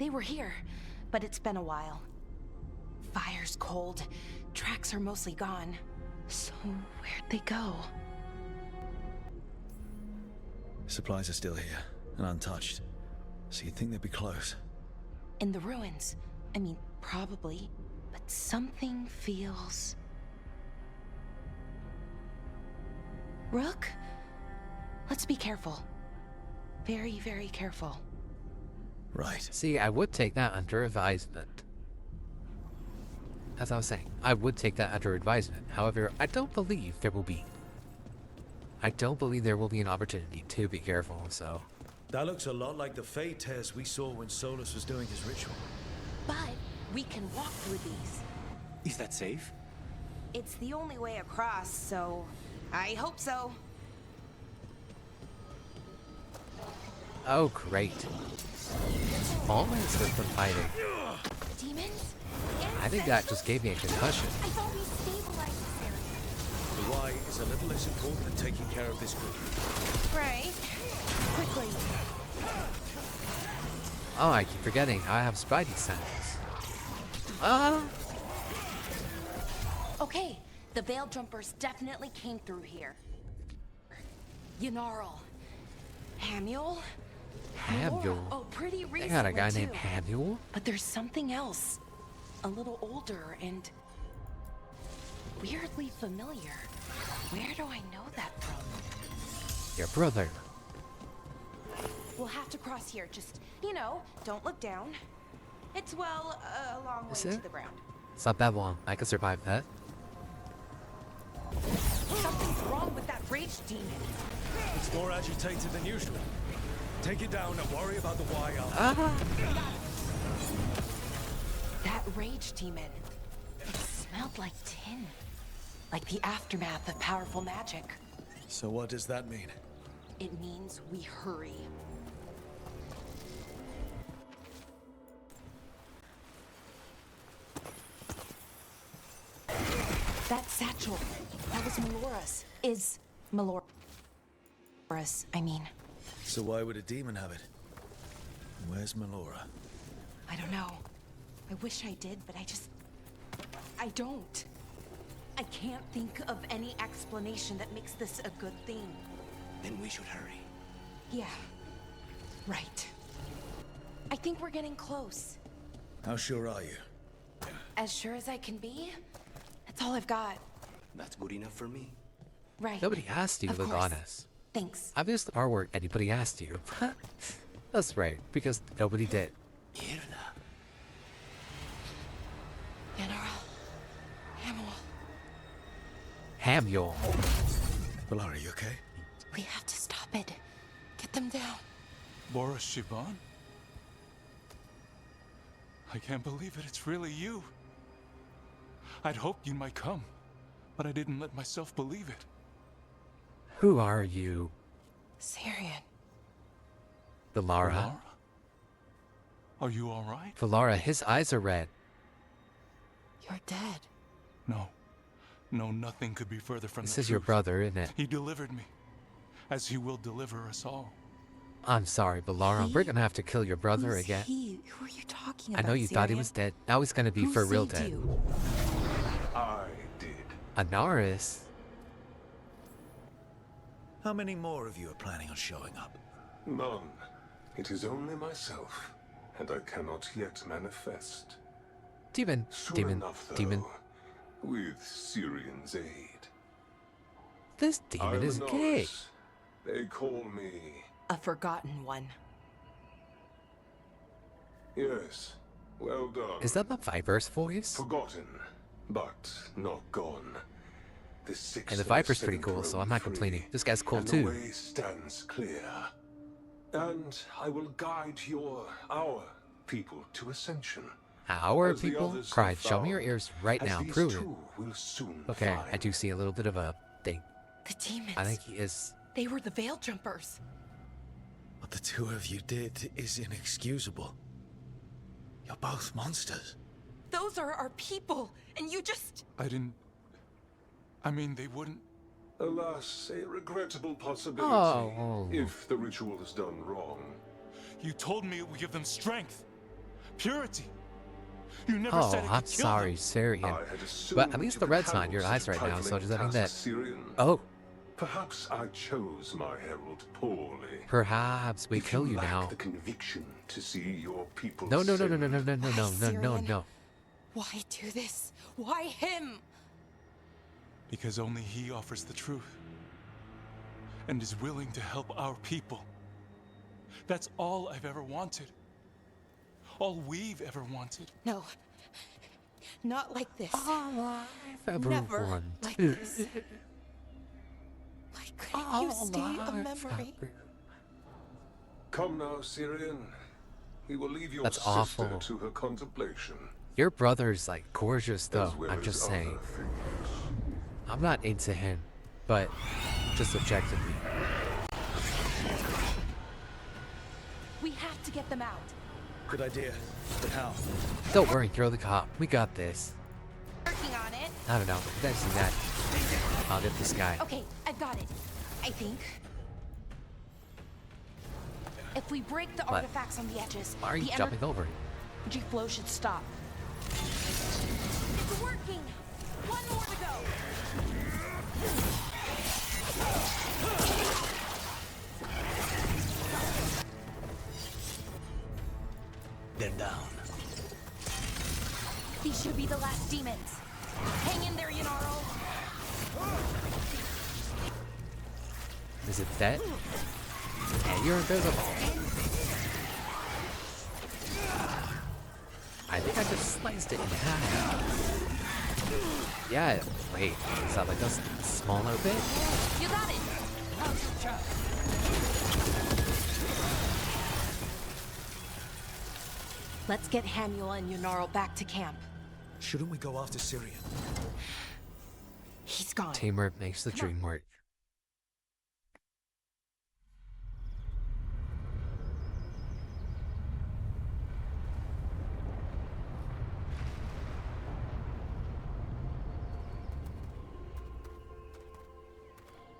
They were here, but it's been a while. Fire's cold. Tracks are mostly gone. So where'd they go? Supplies are still here, and untouched. So you'd think they'd be close. In the ruins. I mean, probably. But something feels... Rook? Let's be careful. Very, very careful. Right. See, I would take that under advisement. As I was saying, I would take that under advisement. However, I don't believe there will be an opportunity to be careful, so... That looks a lot like the Fey tears we saw when Solus was doing his ritual. But we can walk through these. Is that safe? It's the only way across, so... I hope so. Oh, great. Always with them fighting. Demons? I think that just gave me a concussion. I thought we stabilized this area. The why is a little less important than taking care of this group. Right. Quickly. Oh, I keep forgetting. I have Spidey sense. Okay, the Veil Jumpers definitely came through here. Ynarl. Hamuel? Hamuel? Oh, pretty recently, They got a guy too. named Hamuel? But there's something else. A little older and... weirdly familiar. Where do I know that from? Your brother. We'll have to cross here. Just, don't look down. It's, well, a long way Is to it? the ground. It's not that long. I can survive that. Something's wrong with that rage demon. It's more agitated than usual. Take it down and worry about the why after. That rage demon. It smelled like tin. Like the aftermath of powerful magic. So what does that mean? It means we hurry. That satchel. That was Melora's. Is Melora's, I mean. So why would a demon have it? Where's Melora? I don't know. I wish I did, but I don't. I can't think of any explanation that makes this a good thing. Then we should hurry. Yeah. Right. I think we're getting close. How sure are you? As sure as I can be. That's all I've got. That's good enough for me. Right. Nobody asked you to Of look course. honest. Thanks. Obviously, our work, anybody asked you. That's right, because nobody did. Hamuel. Valara, you okay? We have to stop it. Get them down. Boris Shivan? I can't believe it. It's really you. I'd hoped you might come, but I didn't let myself believe it. Who are you? Sarian. Valara. Are you all right? Valara, his eyes are red. You're dead. No. No, nothing could be further from This the is your truth. brother, isn't it? He delivered me, as he will deliver us all. I'm sorry, Valara. We're gonna have to kill your brother again. Who are you talking I about? know you thought he Sarian? was dead. Now he's gonna be Who for real saved dead. you? I did. Anaris? How many more of you are planning on showing up? None. It is only myself, and I cannot yet manifest. Demon. Soon Demon. enough, though, Demon. with Syrian's aid. This demon is gay. Anaris. They call me... A forgotten one. Yes, well done. Is that the Viper's voice? Forgotten, but not gone. The sixth And the and Viper's pretty seventh cool, so roam I'm not free, complaining. This guy's cool and too. The way stands clear. And I will guide our people to ascension. Our as the people? others have Cried, show me your found, ears right as now. these Prove it. too will soon Okay, find. I do see a little bit of a thing. The demons. I think he is... They were the Veil Jumpers. What the two of you did is inexcusable. You're both monsters. Those are our people, and you just... I mean, they wouldn't... Alas, a regrettable possibility Oh. if the ritual is done wrong. You told me it would give them strength. Purity. You never Oh, said it I'm could kill sorry, them. Syrian. But at least the red's not in your eyes right now, so does that mean that... Oh. Perhaps I chose my herald poorly. Perhaps we kill you now. The conviction to see your people. No. Why do this? Why him? Because only he offers the truth. And is willing to help our people. That's all I've ever wanted. All we've ever wanted. No. Not like this. Ever Never wanted. like this. Why couldn't you stay a memory? Come now, Syrian. We will leave your That's sister awful. to her contemplation. Your brother's like gorgeous though, As well I'm as just other saying. things. I'm not into him, but just objectively. We have to get them out. Good idea. But how? Don't worry, throw the cop. We got this. Working on it. I don't know, eventually that. I'll get this guy. Okay, I've got it. I think. If we break the What? artifacts on the edges, Why are you the jumping over it? energy flow should stop. It's working! One more to go! They're down. These should be the last demons. Hang in there, Yanaro. Is it that? And you're invisible. I think I just sliced it in half. Yeah, wait, is that like a smaller bit? You got it! Let's get Hamuel and Yanaro back to camp. Shouldn't we go after Syrian? He's gone. Teamwork makes the dream work.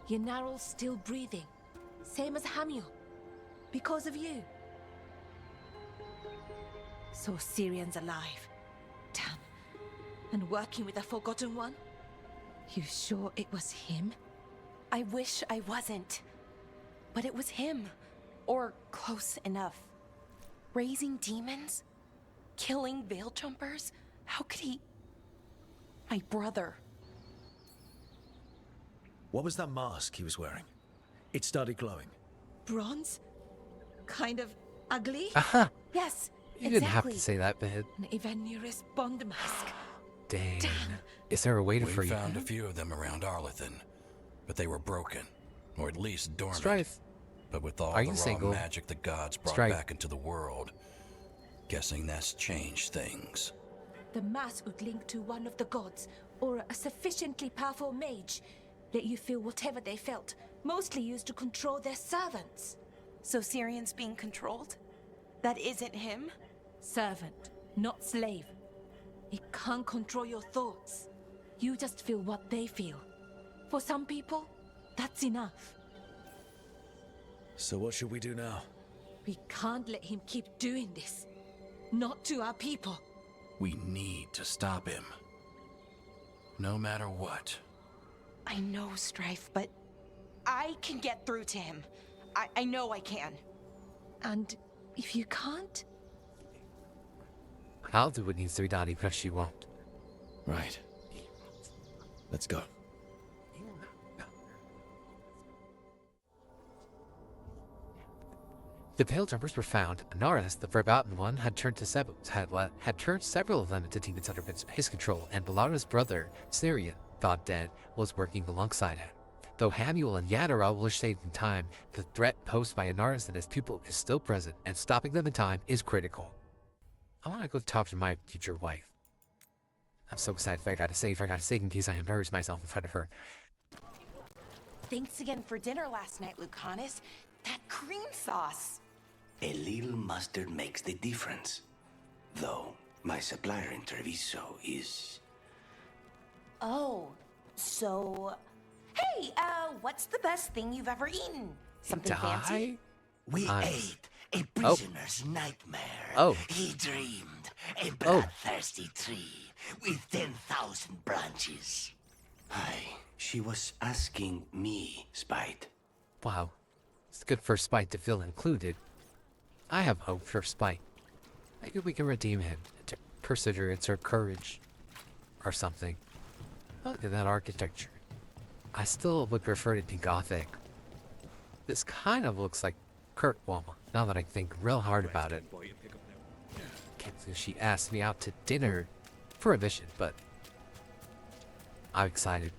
Yanaro's still breathing. Same as Hamuel. Because of you. So Syrian's alive. Damn. And working with the Forgotten One? You sure it was him? I wish I wasn't. But it was him. Or close enough. Raising demons? Killing veil jumpers? How could he... My brother. What was that mask he was wearing? It started glowing. Bronze? Kind of ugly? Aha! Yes, You didn't have to say that, babe. An Ivanirus Bond mask. Dang. Is there a way to We free found a him? few of them around Arlethan, but they were broken, or at least dormant. Strife. But with all Are the you raw single? magic the gods brought Strife. back into the world, guessing that's changed things. The mask would link to one of the gods, or a sufficiently powerful mage. Let you feel whatever they felt, mostly used to control their servants. So Syrian's being controlled? That isn't him? Servant, not slave. It can't control your thoughts. You just feel what they feel. For some people, that's enough. So what should we do now? We can't let him keep doing this. Not to our people. We need to stop him. No matter what. I know, Strife, but I can get through to him. I know I can. And if you can't? I'll do what needs to be done, even if she won't. Right. Let's go. The Pale Jumpers were found. Anaris, the Forgotten One, had turned several of them into demons under his control, and Balara's brother, Syrian, thought dead, was working alongside him. Though Hamuel and Yanara were saved in time, the threat posed by Anaris and his pupil is still present, and stopping them in time is critical. I want to go talk to my future wife. I'm so excited if I gotta say in case I embarrass myself in front of her. Thanks again for dinner last night, Lucanus. That cream sauce. A little mustard makes the difference. Though, my supplier in Treviso is... Oh, so... Hey, what's the best thing you've ever eaten? Something fancy? We I'm ate A prisoner's nightmare. Oh. He dreamed a bloodthirsty tree with 10,000 branches. She was asking me, Spite. Wow. It's good for Spite to feel included. I have hope for Spite. Maybe we can redeem him into perseverance or courage. Or something. Look at that architecture. I still would prefer it to be Gothic. This kind of looks like Kirkwall, now that I think real hard about it. Can't believe she asked me out to dinner for a mission, but I'm excited.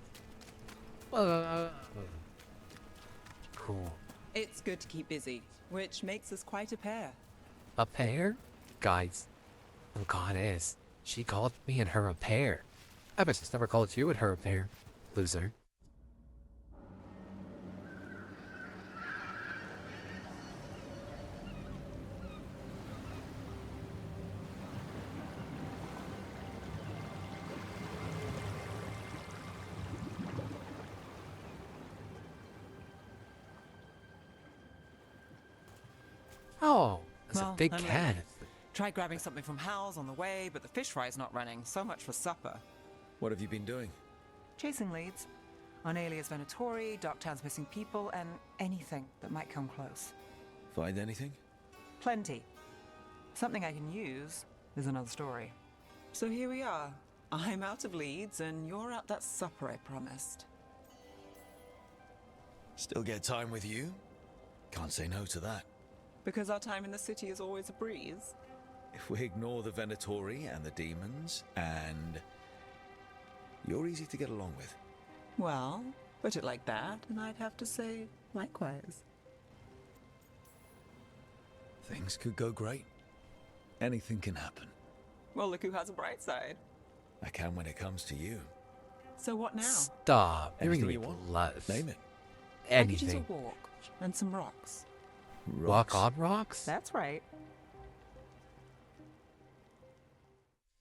Cool. It's good to keep busy, which makes us quite a pair. A pair? Guys, the goddess, she called me and her a pair. I bet she's never called you and her a pair, loser. Oh, that's a big I'm late. cat. Tried grabbing something from Hal's on the way, but the fish fry's not running. So much for supper. What have you been doing? Chasing leads. On Alias Venatori, Darktown's missing people, and anything that might come close. Find anything? Plenty. Something I can use is another story. So here we are. I'm out of leads, and you're at that supper I promised. Still get time with you? Can't say no to that. Because our time in the city is always a breeze. If we ignore the Venatori and the demons, and you're easy to get along with. Well, put it like that, and I'd have to say likewise. Things could go great. Anything can happen. Well, look who has a bright side. I can when it comes to you. So what now? Stop. You're Anything gonna you be want? blood. Name it. Packages Anything. a walk and some rocks. Walk on rocks? That's right.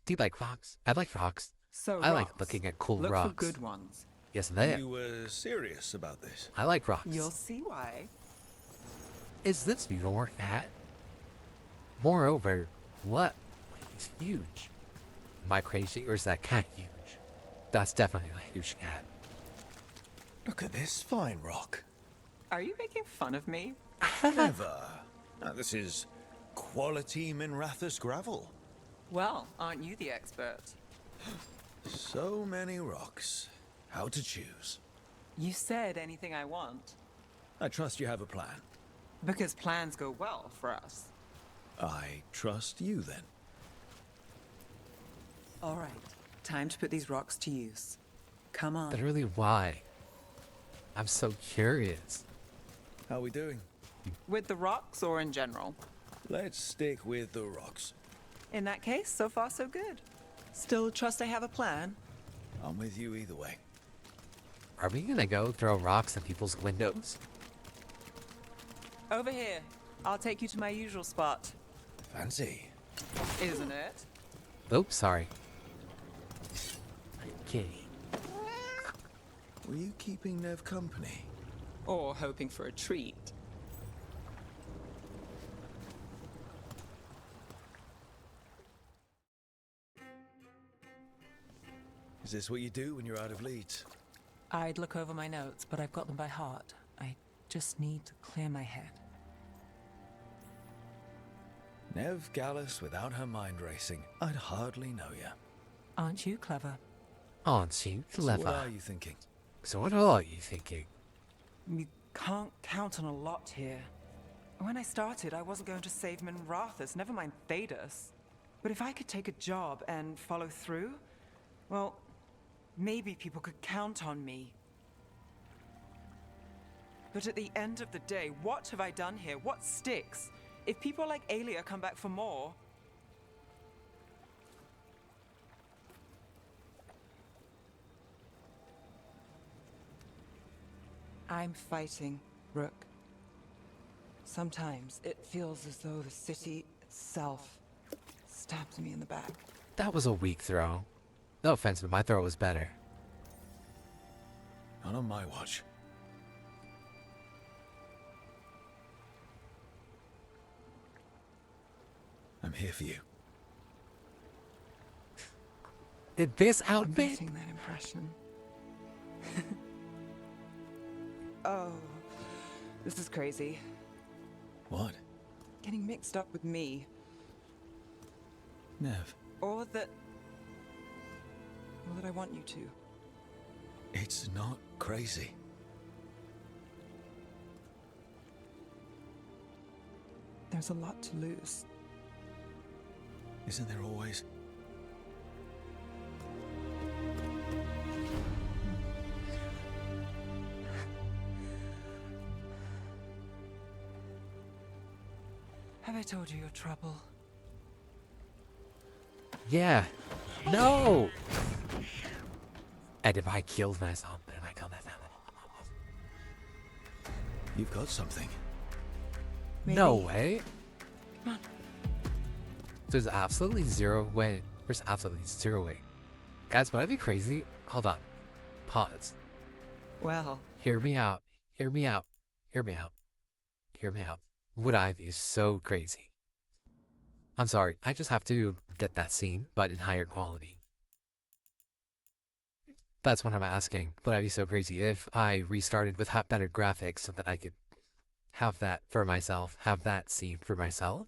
Do you like rocks? I like rocks. So I like rocks. looking at cool Look rocks. for good ones. Yes, they. You were serious about this. I like rocks. You'll see why. Is this your cat? Moreover, what? It's huge. Am I crazy or is that cat huge? That's definitely a huge cat. Look at this fine rock. Are you making fun of me? Never. Now, this is quality Minrathus gravel. Well, aren't you the expert? So many rocks. How to choose? You said anything I want. I trust you have a plan. Because plans go well for us. I trust you then. All right, time to put these rocks to use. Come on. Literally, why? I'm so curious. How are we doing? With the rocks or in general? Let's stick with the rocks. In that case, so far so good. Still trust I have a plan? I'm with you either way. Are we gonna go throw rocks at people's windows? Over here. I'll take you to my usual spot. Fancy. Isn't it? Oops, sorry. Okay. Were you keeping Nev company? Or hoping for a treat. Is this what you do when you're out of leads? I'd look over my notes, but I've got them by heart. I just need to clear my head. Nev Gallus without her mind racing. I'd hardly know you. Aren't you clever? Aren't you clever? So what are you thinking? So what are you thinking? You can't count on a lot here. When I started, I wasn't going to save Minrathus, never mind Thedas. But if I could take a job and follow through, well, maybe people could count on me. But at the end of the day, what have I done here? What sticks? If people like Alia come back for more... I'm fighting, Rook. Sometimes it feels as though the city itself stabs me in the back. That was a weak throw. No offense, but my throw was better. Not on my watch. here for you. Did this I'm outfit? getting that impression. Oh, this is crazy. What? Getting mixed up with me. Nev, Or that I want you to. it's not crazy. There's a lot to lose. Isn't there always? Have I told you your trouble? Yeah. No! And if I killed myself, then I killed myself. You've got something. No way. Come on. There's absolutely zero way. There's absolutely zero way. Guys, would I be crazy? Hold on. Pause. Well. Hear me out. Hear me out. Hear me out. Hear me out. Would I be so crazy? I'm sorry, I just have to get that scene, but in higher quality. That's what I'm asking. Would I be so crazy if I restarted with better graphics so that I could have that for myself, have that scene for myself?